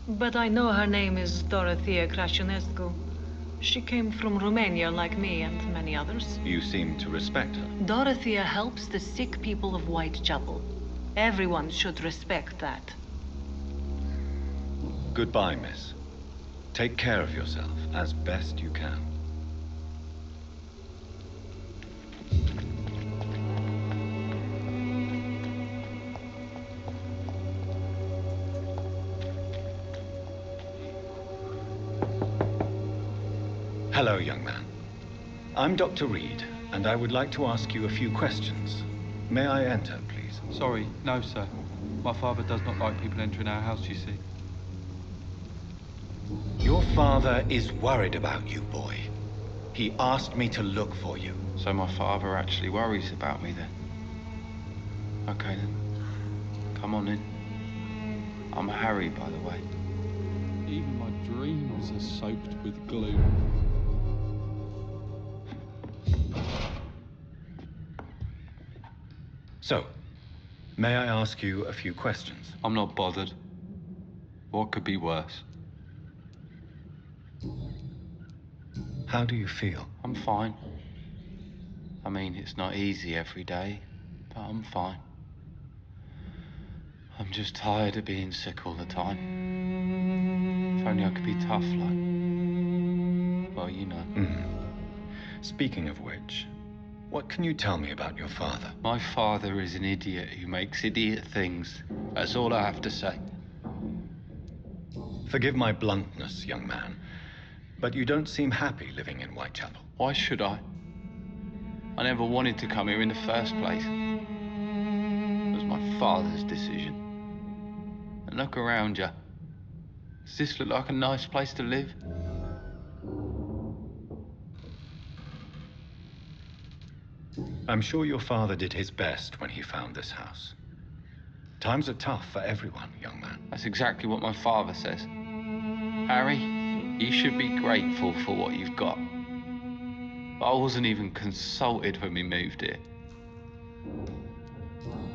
but I know her name is Dorothea Crăciunescu. She came from Romania like me and many others. You seem to respect her. Dorothea helps the sick people of Whitechapel. Everyone should respect that. Goodbye, miss. Take care of yourself as best you can. Hello, young man. I'm Dr. Reid, and I would like to ask you a few questions. May I enter, please? Sorry, no, sir. My father does not like people entering our house, you see. Your father is worried about you, boy. He asked me to look for you. So my father actually worries about me then? Okay then. Come on in. I'm Harry, by the way. Even my dreams are soaked with glue. So, may I ask you a few questions? I'm not bothered. What could be worse? How do you feel? I'm fine. I mean, it's not easy every day, but I'm fine. I'm just tired of being sick all the time. If only I could be tough, like... Well, you know. Speaking of which, what can you tell me about your father? My father is an idiot who makes idiot things. That's all I have to say. Forgive my bluntness, young man, but you don't seem happy living in Whitechapel. Why should I? I never wanted to come here in the first place. It was my father's decision. And look around you. Does this look like a nice place to live? I'm sure your father did his best when he found this house. Times are tough for everyone, young man. That's exactly what my father says. Harry, you should be grateful for what you've got. But I wasn't even consulted when we moved here.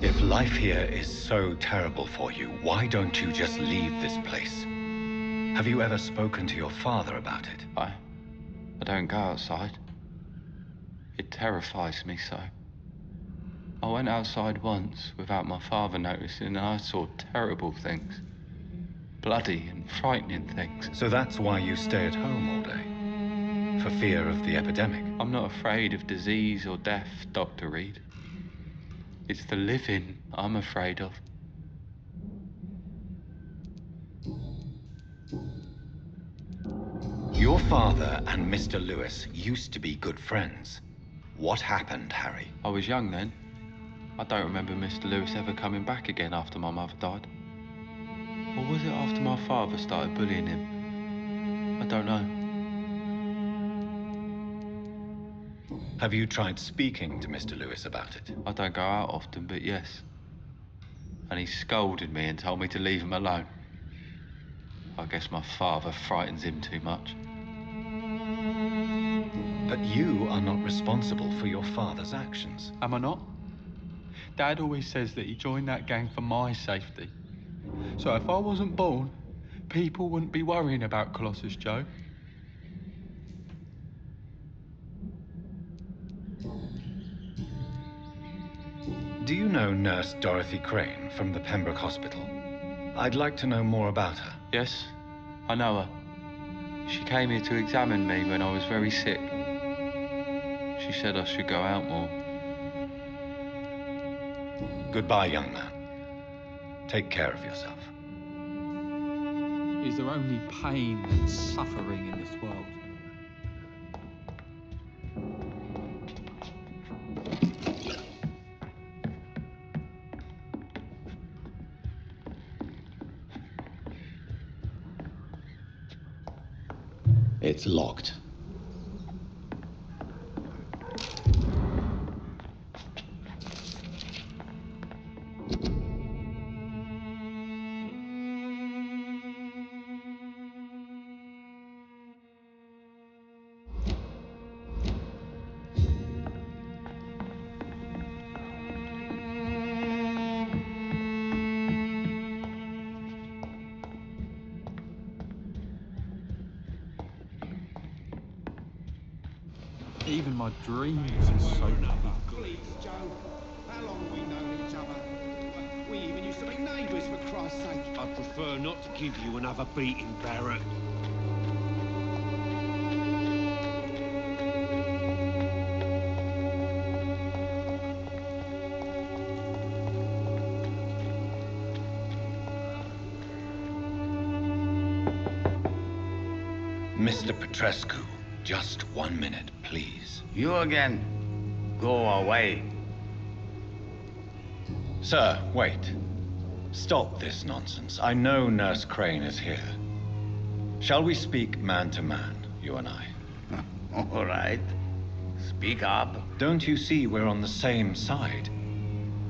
If life here is so terrible for you, why don't you just leave this place? Have you ever spoken to your father about it? I don't go outside. It terrifies me so. I went outside once without my father noticing and I saw terrible things. Bloody and frightening things. So that's why you stay at home all day? For fear of the epidemic? I'm not afraid of disease or death, Dr. Reid. It's the living I'm afraid of. Your father and Mr. Lewis used to be good friends. What happened, Harry? I was young then. I don't remember Mr. Lewis ever coming back again after my mother died. Or was it after my father started bullying him? I don't know. Have you tried speaking to Mr. Lewis about it? I don't go out often, but yes. And he scolded me and told me to leave him alone. I guess my father frightens him too much. But you are not responsible for your father's actions. Am I not? Dad always says that he joined that gang for my safety. So if I wasn't born, people wouldn't be worrying about Colossus Joe. Do you know Nurse Dorothy Crane from the Pembroke Hospital? I'd like to know more about her. Yes, I know her. She came here to examine me when I was very sick. She said I should go out more. Goodbye, young man. Take care of yourself. Is there only pain and suffering in this world? It's locked. Even my dreams are so Please, Joe. How long have we known each other? We even used to be neighbours, for Christ's sake. I'd prefer not to give you another beating, Barrett. Mr. Petrescu, just 1 minute, please. You again. Go away. Sir, wait. Stop this nonsense. I know Nurse Crane is here. Shall we speak man to man, you and I? All right. Speak up. Don't you see we're on the same side?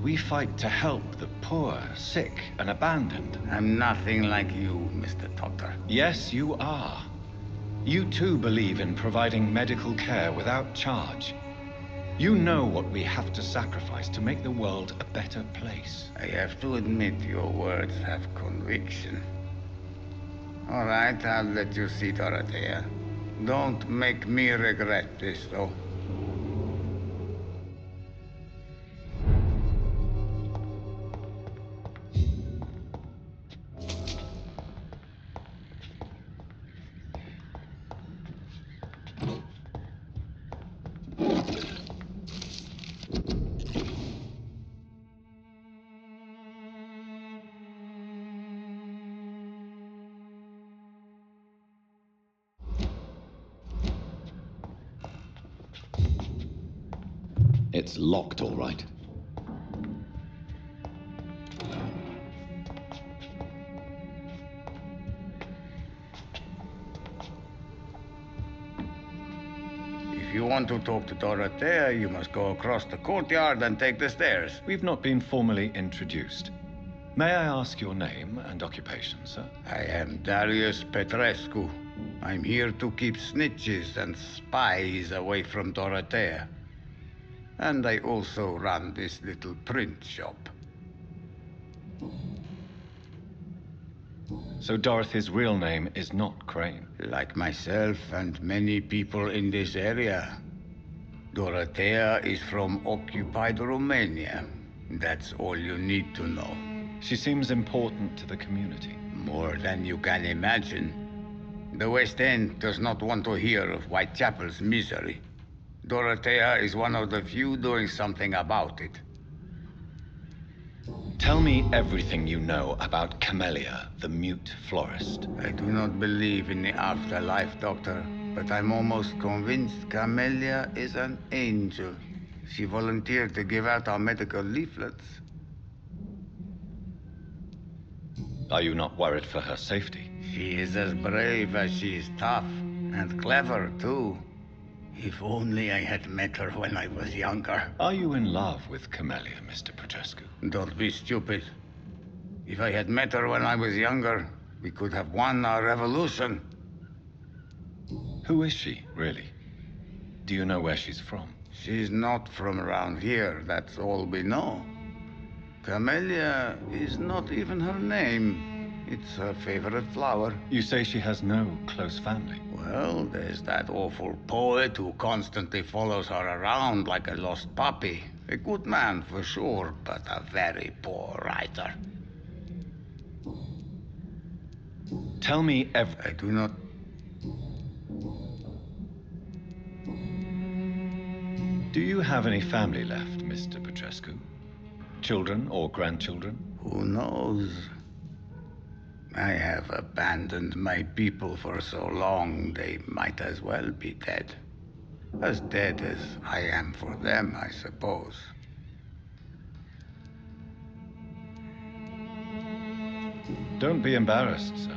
We fight to help the poor, sick, and abandoned. I'm nothing like you, Mr. Doctor. Yes, you are. You too believe in providing medical care without charge. You know what we have to sacrifice to make the world a better place. I have to admit your words have conviction. All right, I'll let you see Dorothea. Don't make me regret this, though. It's locked, all right. If you want to talk to Dorothea, you must go across the courtyard and take the stairs. We've not been formally introduced. May I ask your name and occupation, sir? I am Darius Petrescu. I'm here to keep snitches and spies away from Dorothea. And I also run this little print shop. So Dorothy's real name is not Crane? Like myself and many people in this area, Dorothea is from occupied Romania. That's all you need to know. She seems important to the community. More than you can imagine. The West End does not want to hear of Whitechapel's misery. Dorothea is one of the few doing something about it. Tell me everything you know about Camellia, the mute florist. I do not believe in the afterlife, Doctor, but I'm almost convinced Camellia is an angel. She volunteered to give out our medical leaflets. Are you not worried for her safety? She is as brave as she is tough, and clever, too. If only I had met her when I was younger. Are you in love with Camellia, Mr. Petrescu? Don't be stupid. If I had met her when I was younger, we could have won our revolution. Who is she, really? Do you know where she's from? She's not from around here, that's all we know. Camellia is not even her name. It's her favorite flower. You say she has no close family? Well, there's that awful poet who constantly follows her around like a lost puppy. A good man for sure, but a very poor writer. Tell me I do not... Do you have any family left, Mr. Petrescu? children or grandchildren? Who knows? I have abandoned my people for so long, they might as well be dead. As dead as I am for them, I suppose. Don't be embarrassed, sir.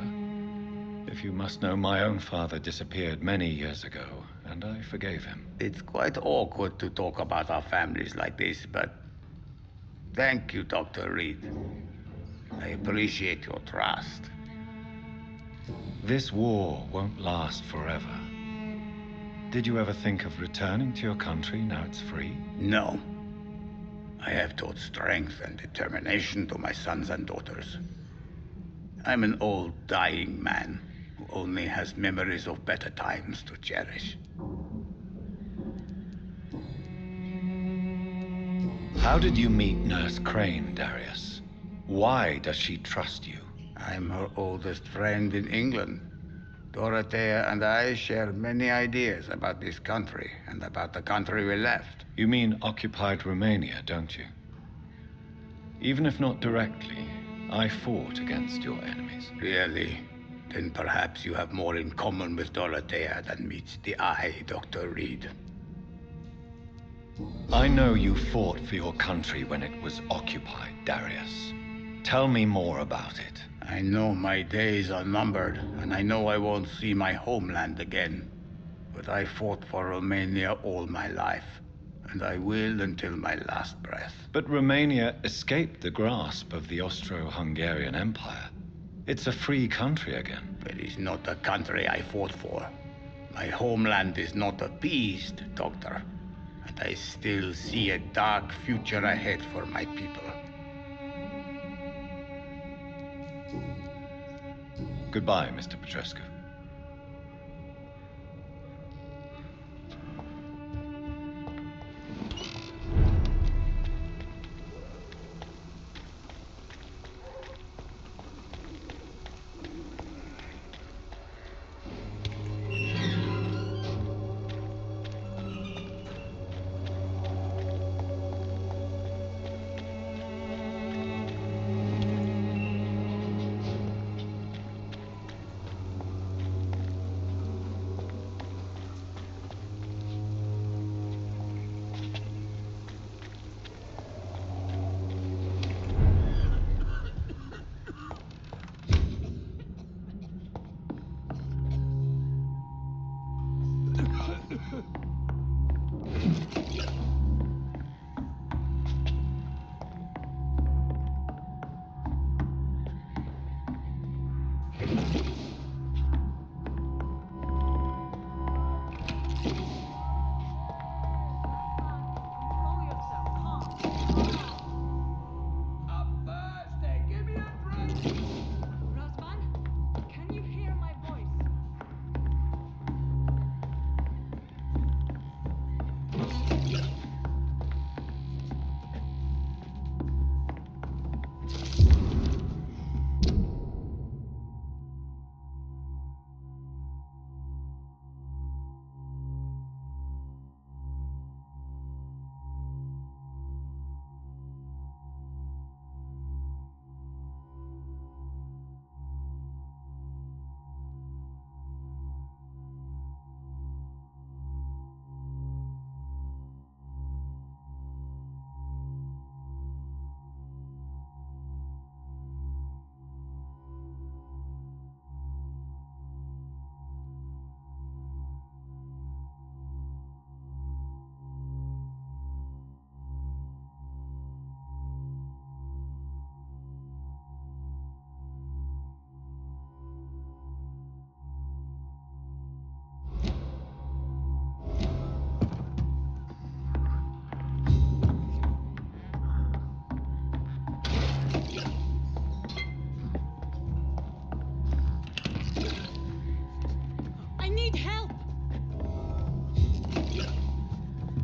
If you must know, my own father disappeared many years ago, and I forgave him. It's quite awkward to talk about our families like this, but thank you, Dr. Reid. I appreciate your trust. This war won't last forever. Did you ever think of returning to your country now it's free? No. I have taught strength and determination to my sons and daughters. I'm an old, dying man who only has memories of better times to cherish. How did you meet Nurse Crane, Darius? Why does she trust you? I'm her oldest friend in England. Dorothea and I share many ideas about this country and about the country we left. You mean occupied Romania, don't you? Even if not directly, I fought against your enemies. Really? Then perhaps you have more in common with Dorothea than meets the eye, Dr. Reid. I know you fought for your country when it was occupied, Darius. Tell me more about it. I know my days are numbered, and I know I won't see my homeland again. But I fought for Romania all my life, and I will until my last breath. But Romania escaped the grasp of the Austro-Hungarian Empire. It's a free country again. It is not a country I fought for. My homeland is not appeased, Doctor. And I still see a dark future ahead for my people. Goodbye, Mr. Petrescu.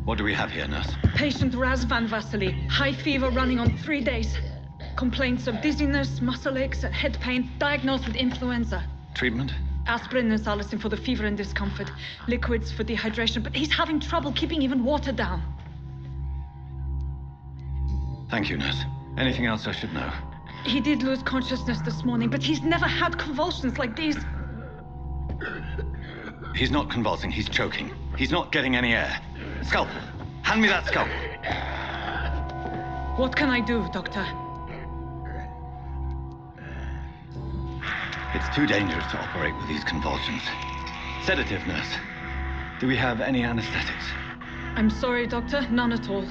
What do we have here, nurse? Patient Razvan Vasily. High fever running on 3 days. Complaints of dizziness, muscle aches, and head pain. Diagnosed with influenza. Treatment? Aspirin and salicin for the fever and discomfort. Liquids for dehydration, but he's having trouble keeping even water down. Thank you, nurse. Anything else I should know? He did lose consciousness this morning, but he's never had convulsions like these. He's not convulsing, he's choking. He's not getting any air. Sculp! Hand me that sculp! What can I do, Doctor? It's too dangerous to operate with these convulsions. Sedative, nurse. Do we have any anesthetics? I'm sorry, Doctor. None at all.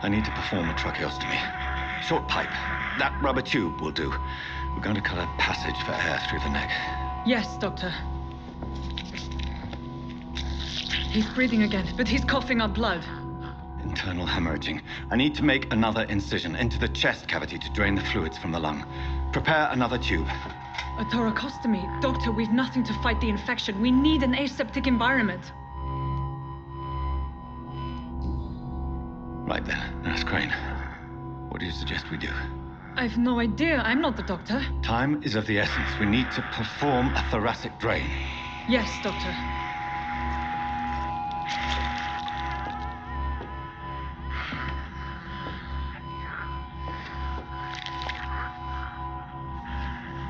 I need to perform a tracheostomy. Short pipe. That rubber tube will do. We're going to cut a passage for air through the neck. Yes, Doctor. He's breathing again, but he's coughing up blood. Internal hemorrhaging. I need to make another incision into the chest cavity to drain the fluids from the lung. Prepare another tube. A thoracostomy. Doctor, we've nothing to fight the infection. We need an aseptic environment. Right then, Nurse Crane. What do you suggest we do? I've no idea. I'm not the doctor. Time is of the essence. We need to perform a thoracic drain. Yes, Doctor.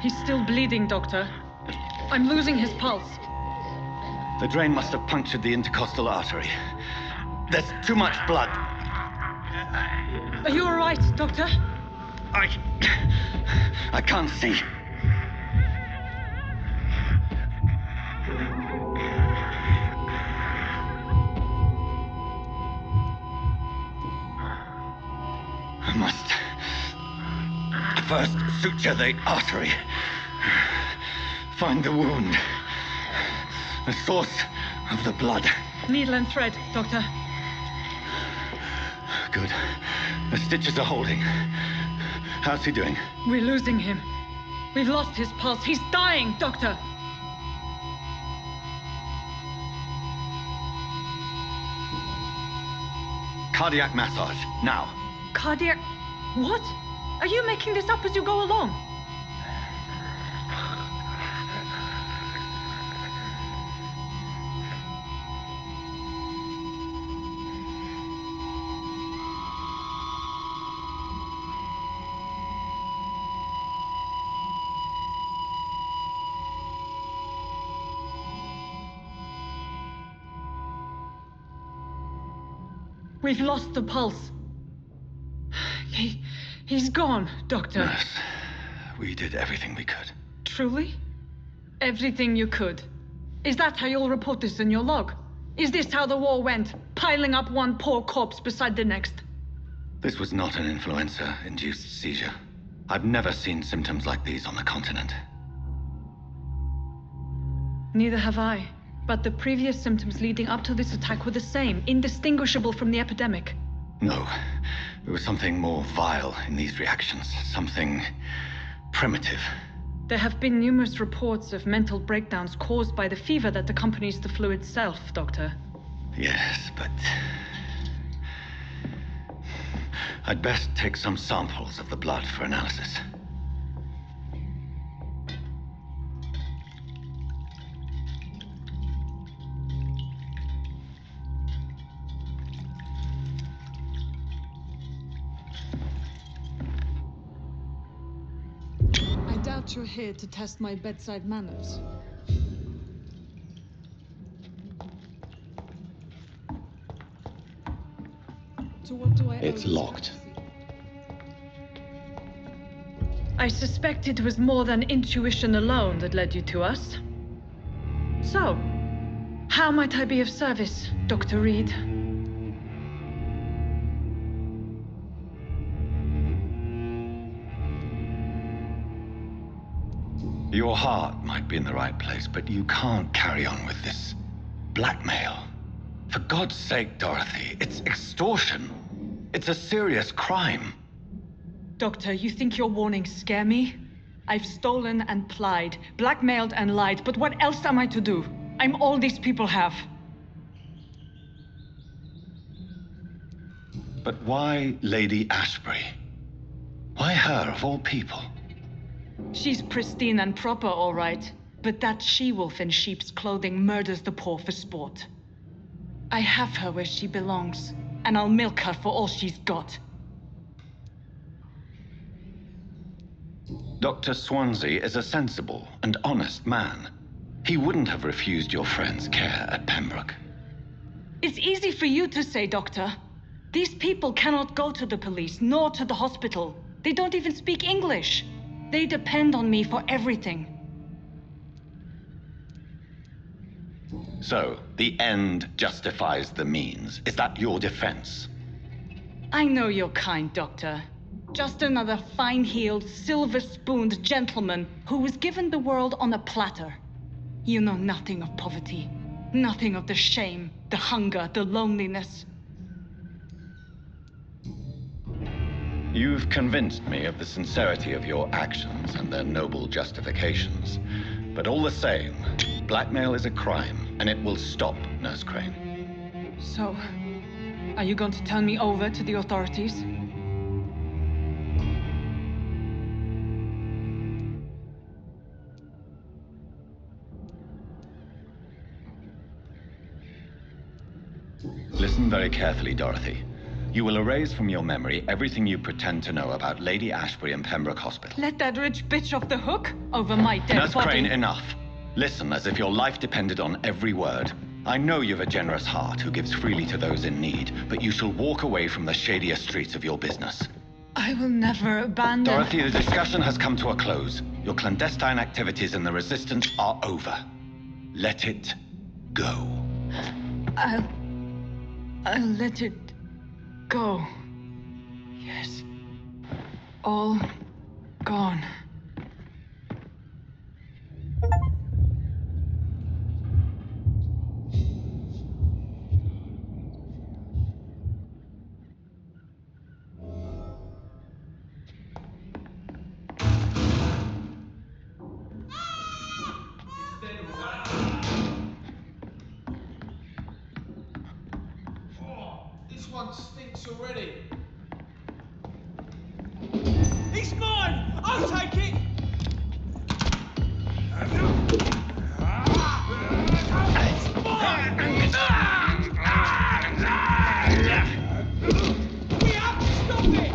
He's still bleeding, Doctor. I'm losing his pulse. The drain must have punctured the intercostal artery. There's too much blood. Are you all right, Doctor? I can't see. I must first suture the artery. Find the wound. The source of the blood. Needle and thread, Doctor. Good. The stitches are holding. How's he doing? We're losing him. We've lost his pulse. He's dying, Doctor. Cardiac massage, now. Cardiac... What? Are you making this up as you go along? We've lost the pulse. He's gone, Doctor. Nurse, we did everything we could. Truly? Everything you could? Is that how you'll report this in your log? Is this how the war went? Piling up one poor corpse beside the next? This was not an influenza-induced seizure. I've never seen symptoms like these on the continent. Neither have I. But the previous symptoms leading up to this attack were the same, indistinguishable from the epidemic. No. There was something more vile in these reactions. Something primitive. There have been numerous reports of mental breakdowns caused by the fever that accompanies the flu itself, Doctor. Yes, but... I'd best take some samples of the blood for analysis. I doubt you're here to test my bedside manners. So what do I owe It's this locked. I suspect it was more than intuition alone that led you to us. So, how might I be of service, Dr. Reid? Your heart might be in the right place, but you can't carry on with this blackmail. For God's sake, Dorothy, it's extortion. It's a serious crime. Doctor, you think your warnings scare me? I've stolen and plied, blackmailed and lied, but what else am I to do? I'm all these people have. But why Lady Ashbury? Why her, of all people? She's pristine and proper, all right. but that she-wolf in sheep's clothing murders the poor for sport. I have her where she belongs, and I'll milk her for all she's got. Dr. Swansea is a sensible and honest man. He wouldn't have refused your friend's care at Pembroke. It's easy for you to say, Doctor. These people cannot go to the police, nor to the hospital. They don't even speak English. They depend on me for everything. So, the end justifies the means. Is that your defense? I know you're kind, Doctor. Just another fine-heeled, silver-spooned gentleman who was given the world on a platter. You know nothing of poverty, nothing of the shame, the hunger, the loneliness. You've convinced me of the sincerity of your actions and their noble justifications. But all the same, blackmail is a crime, and it will stop, Nurse Crane. So, are you going to turn me over to the authorities? Listen very carefully, Dorothy. You will erase from your memory everything you pretend to know about Lady Ashbury and Pembroke Hospital. Let that rich bitch off the hook over my dead Nurse body. Crane, enough. Listen as if your life depended on every word. I know you've a generous heart who gives freely to those in need, but you shall walk away from the shadier streets of your business. I will never abandon... Dorothy, the discussion has come to a close. Your clandestine activities in the Resistance are over. Let it go. I'll let it go. Yes. All gone. This one stinks already. It's mine! I'll take it! It's mine! We have to stop it!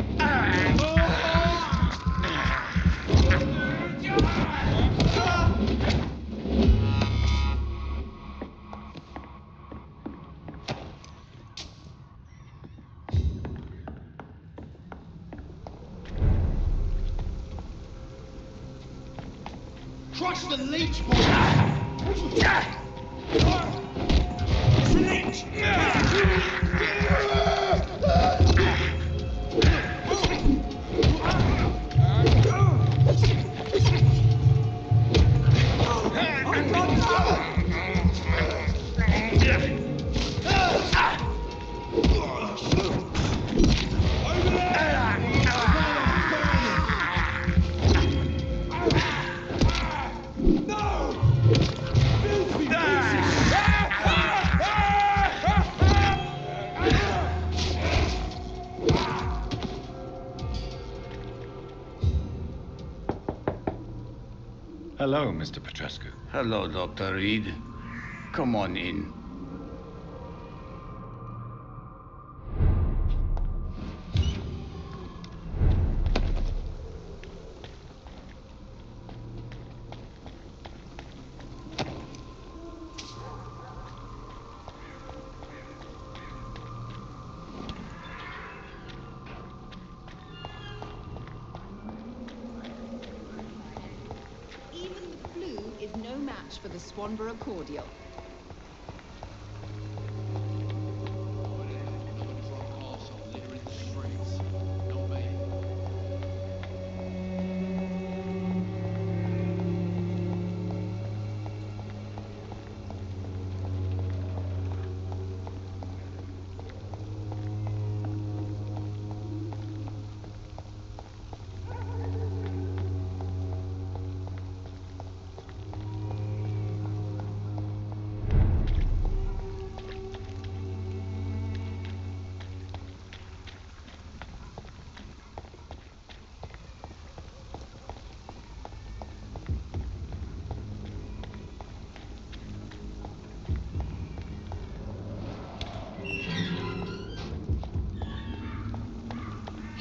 Crush the leech, boy! It's a leech! Hello, Mr. Petrescu. Hello, Dr. Reid. Come on in. Even the flu is no match for the Swanborough cordial.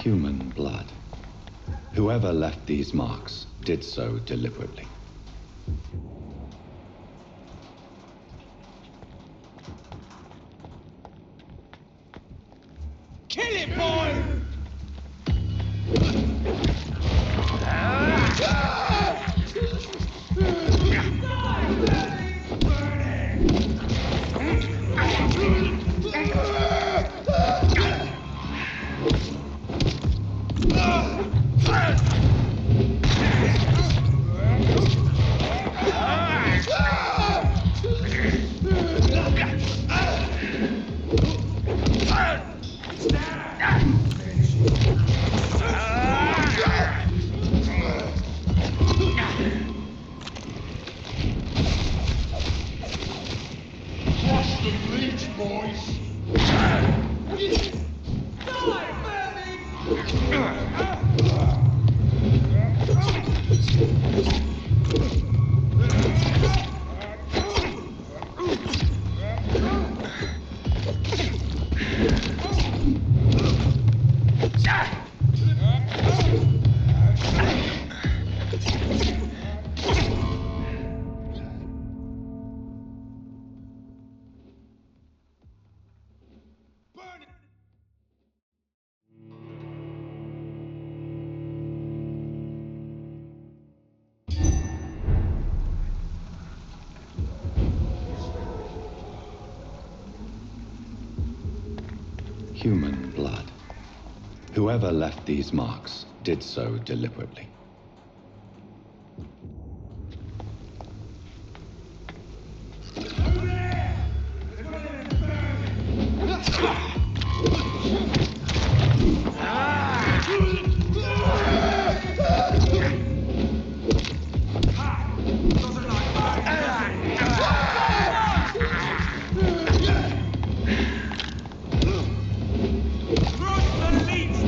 Human blood. Whoever left these marks did so deliberately. Kill it, boy! Cross the bridge, boys! Human blood. Whoever left these marks did so deliberately. Cross the leech!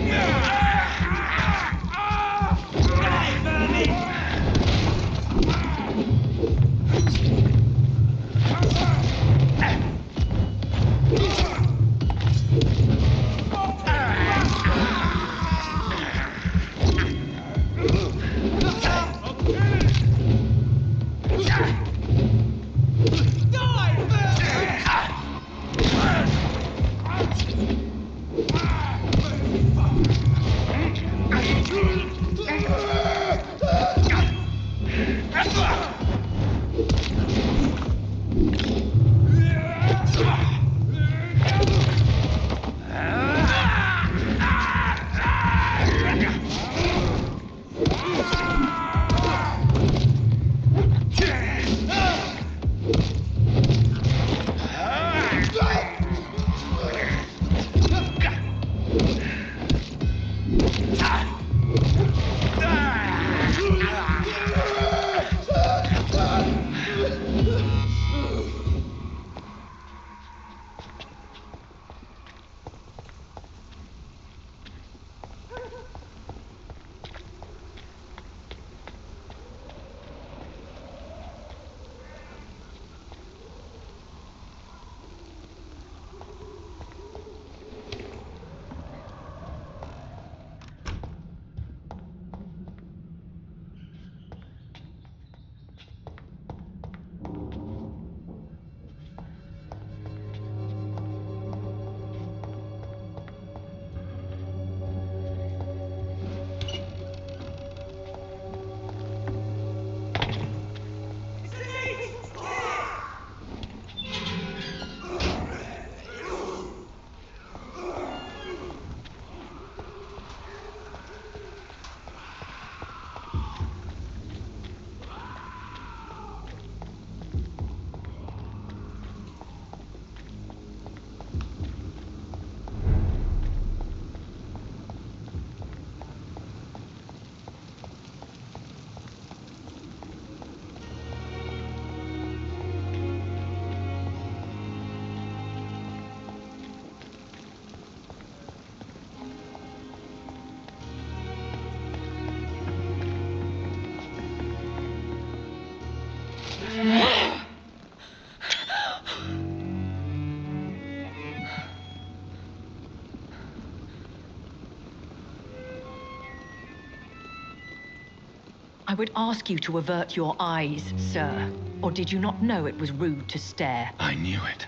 I would ask you to avert your eyes, sir. Or did you not know it was rude to stare? I knew it.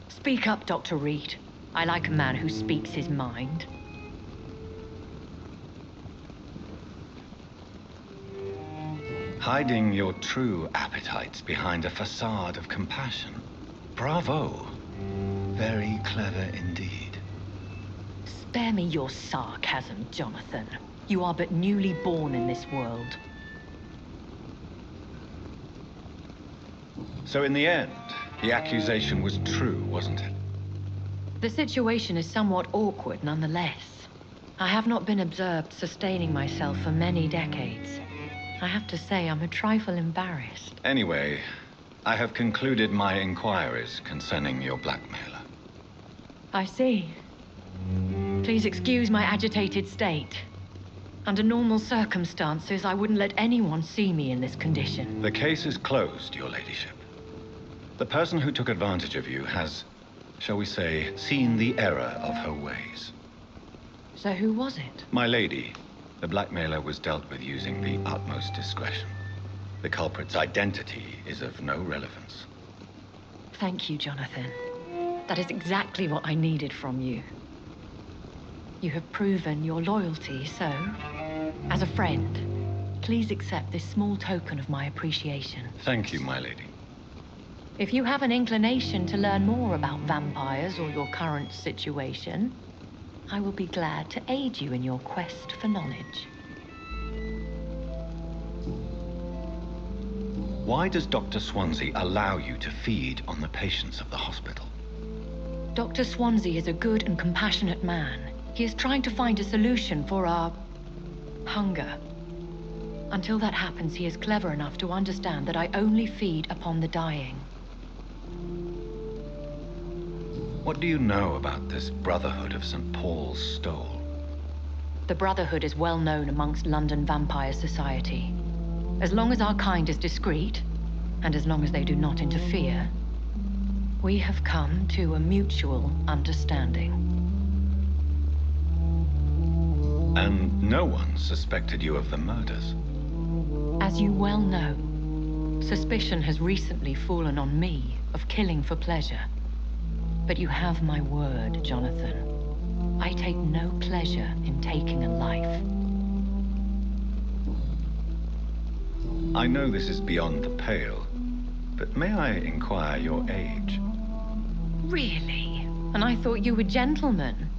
Speak up, Dr. Reid. I like a man who speaks his mind. Hiding your true appetites behind a facade of compassion. Bravo. Very clever indeed. Spare me your sarcasm, Jonathan. You are but newly born in this world. So in the end, the accusation was true, wasn't it? The situation is somewhat awkward nonetheless. I have not been observed sustaining myself for many decades. I have to say I'm a trifle embarrassed. Anyway, I have concluded my inquiries concerning your blackmailer. I see. Please excuse my agitated state. Under normal circumstances, I wouldn't let anyone see me in this condition. The case is closed, your ladyship. The person who took advantage of you has, shall we say, seen the error of her ways. So who was it? My lady, the blackmailer was dealt with using the utmost discretion. The culprit's identity is of no relevance. Thank you, Jonathan. That is exactly what I needed from you. You have proven your loyalty, so, as a friend, please accept this small token of my appreciation. Thank you, my lady. If you have an inclination to learn more about vampires or your current situation, I will be glad to aid you in your quest for knowledge. Why does Dr. Swansea allow you to feed on the patients of the hospital? Dr. Swansea is a good and compassionate man. He is trying to find a solution for our hunger. Until that happens, he is clever enough to understand that I only feed upon the dying. What do you know about this Brotherhood of St. Paul's Stole? The Brotherhood is well known amongst London vampire society. As long as our kind is discreet, and as long as they do not interfere, we have come to a mutual understanding. And no one suspected you of the murders? As you well know, suspicion has recently fallen on me of killing for pleasure. But you have my word, Jonathan. I take no pleasure in taking a life. I know this is beyond the pale, but may I inquire your age? Really? And I thought you were gentlemen.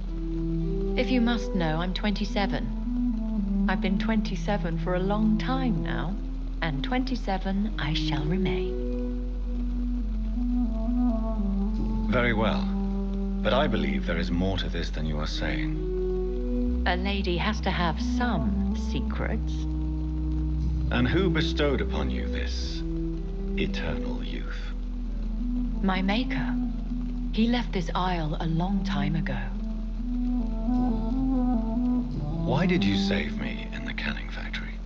If you must know, I'm 27. I've been 27 for a long time now, and 27 I shall remain. Very well, but I believe there is more to this than you are saying. A lady has to have some secrets. And who bestowed upon you this eternal youth? My maker. He left this isle a long time ago. Why did you save me in the canning factory?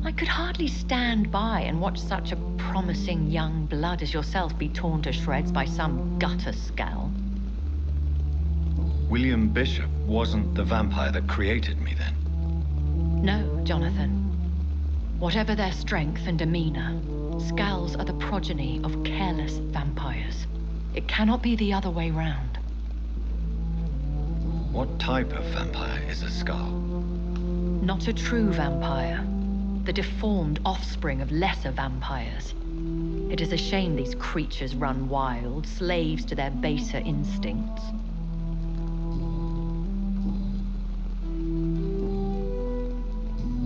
I could hardly stand by and watch such a promising young blood as yourself be torn to shreds by some gutter scowl. William Bishop wasn't the vampire that created me then? No, Jonathan. Whatever their strength and demeanor, scowls are the progeny of careless vampires. It cannot be the other way round. What type of vampire is a skull? Not a true vampire. The deformed offspring of lesser vampires. It is a shame these creatures run wild, slaves to their baser instincts.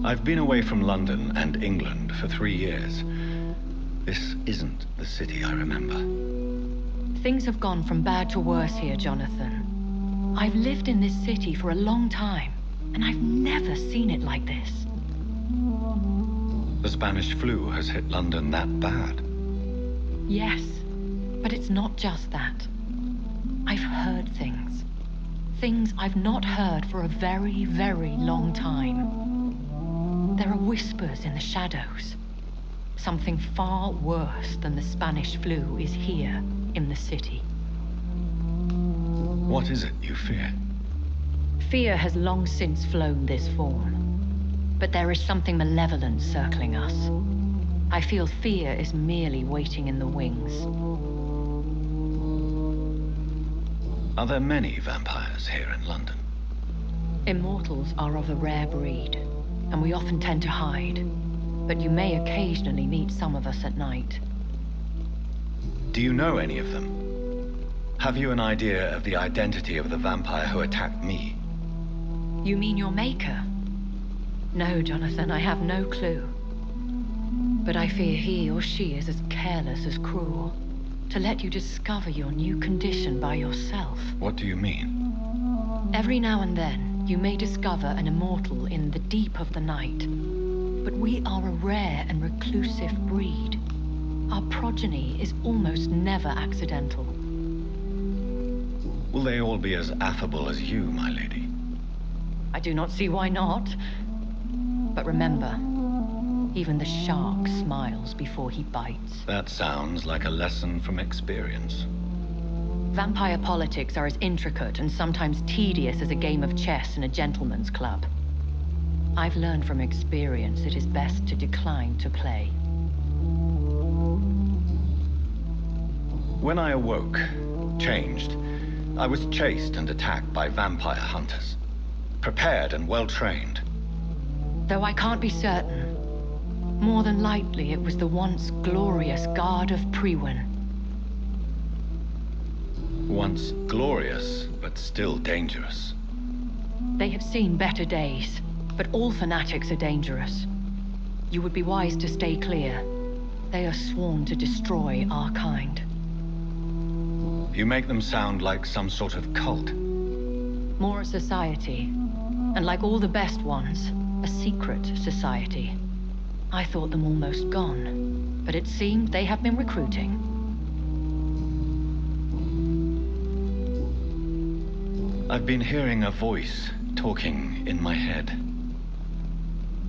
I've been away from London and England for 3 years. This isn't the city I remember. Things have gone from bad to worse here, Jonathan. I've lived in this city for a long time, and I've never seen it like this. The Spanish flu has hit London that bad? Yes, but it's not just that. I've heard things. Things I've not heard for a very, very long time. There are whispers in the shadows. Something far worse than the Spanish flu is here in the city. What is it you fear? Fear has long since flown this form. But there is something malevolent circling us. I feel fear is merely waiting in the wings. Are there many vampires here in London? Immortals are of a rare breed, and we often tend to hide. But you may occasionally meet some of us at night. Do you know any of them? Have you an idea of the identity of the vampire who attacked me? You mean your maker? No, Jonathan, I have no clue. But I fear he or she is as careless as cruel. To let you discover your new condition by yourself. What do you mean? Every now and then, you may discover an immortal in the deep of the night. But we are a rare and reclusive breed. Our progeny is almost never accidental. Will they all be as affable as you, my lady? I do not see why not. But remember, even the shark smiles before he bites. That sounds like a lesson from experience. Vampire politics are as intricate and sometimes tedious as a game of chess in a gentleman's club. I've learned from experience it is best to decline to play. When I awoke, changed, I was chased and attacked by vampire hunters. Prepared and well-trained. Though I can't be certain, more than likely it was the once glorious Guard of Priwen. Once glorious, but still dangerous. They have seen better days, but all fanatics are dangerous. You would be wise to stay clear. They are sworn to destroy our kind. You make them sound like some sort of cult. More a society, and like all the best ones, a secret society. I thought them almost gone, but it seemed they have been recruiting. I've been hearing a voice talking in my head.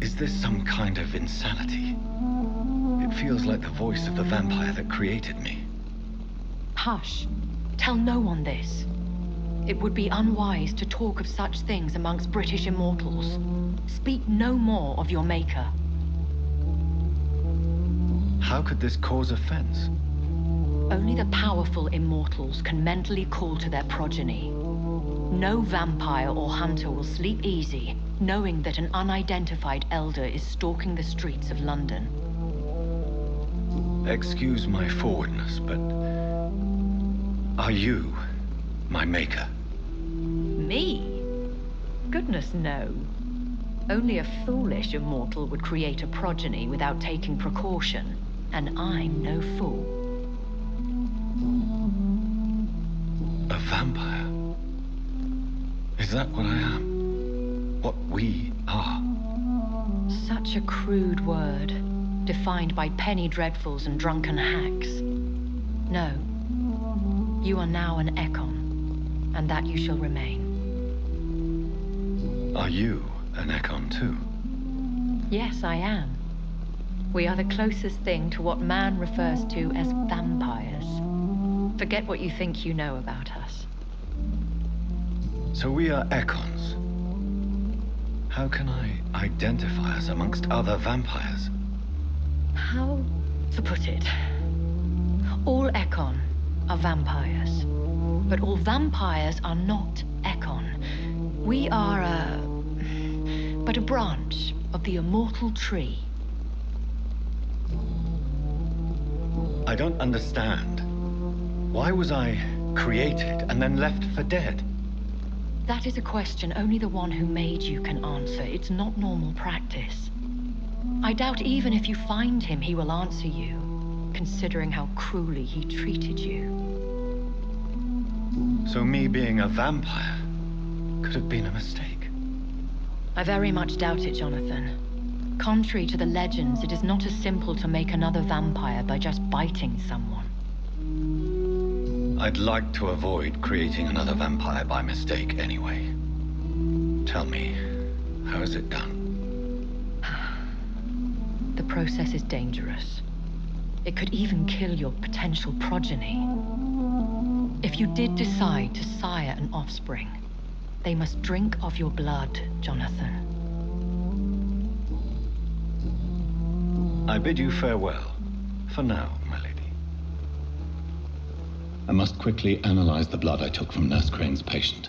Is this some kind of insanity? It feels like the voice of the vampire that created me. Hush. Tell no one this. It would be unwise to talk of such things amongst British immortals. Speak no more of your maker. How could this cause offense? Only the powerful immortals can mentally call to their progeny. No vampire or hunter will sleep easy, knowing that an unidentified elder is stalking the streets of London. Excuse my forwardness, but are you my maker? Me? Goodness, no. Only a foolish immortal would create a progeny without taking precaution, and I'm no fool. A vampire? Is that what I am? What we are? Such a crude word, defined by penny dreadfuls and drunken hacks. No. You are now an Ekon, and that you shall remain. Are you an Ekon too? Yes, I am. We are the closest thing to what man refers to as vampires. Forget what you think you know about us. So we are Ekons. How can I identify us amongst other vampires? How to put it? All Ekon are vampires. But all vampires are not Ekon. We are but a branch of the immortal tree. I don't understand. Why was I created and then left for dead? That is a question only the one who made you can answer. It's not normal practice. I doubt even if you find him, he will answer you, considering how cruelly he treated you. So me being a vampire could have been a mistake. I very much doubt it, Jonathan. Contrary to the legends, it is not as simple to make another vampire by just biting someone. I'd like to avoid creating another vampire by mistake anyway. Tell me, how is it done? The process is dangerous. It could even kill your potential progeny. If you did decide to sire an offspring, they must drink of your blood, Jonathan. I bid you farewell. For now, my lady. I must quickly analyze the blood I took from Nurse Crane's patient.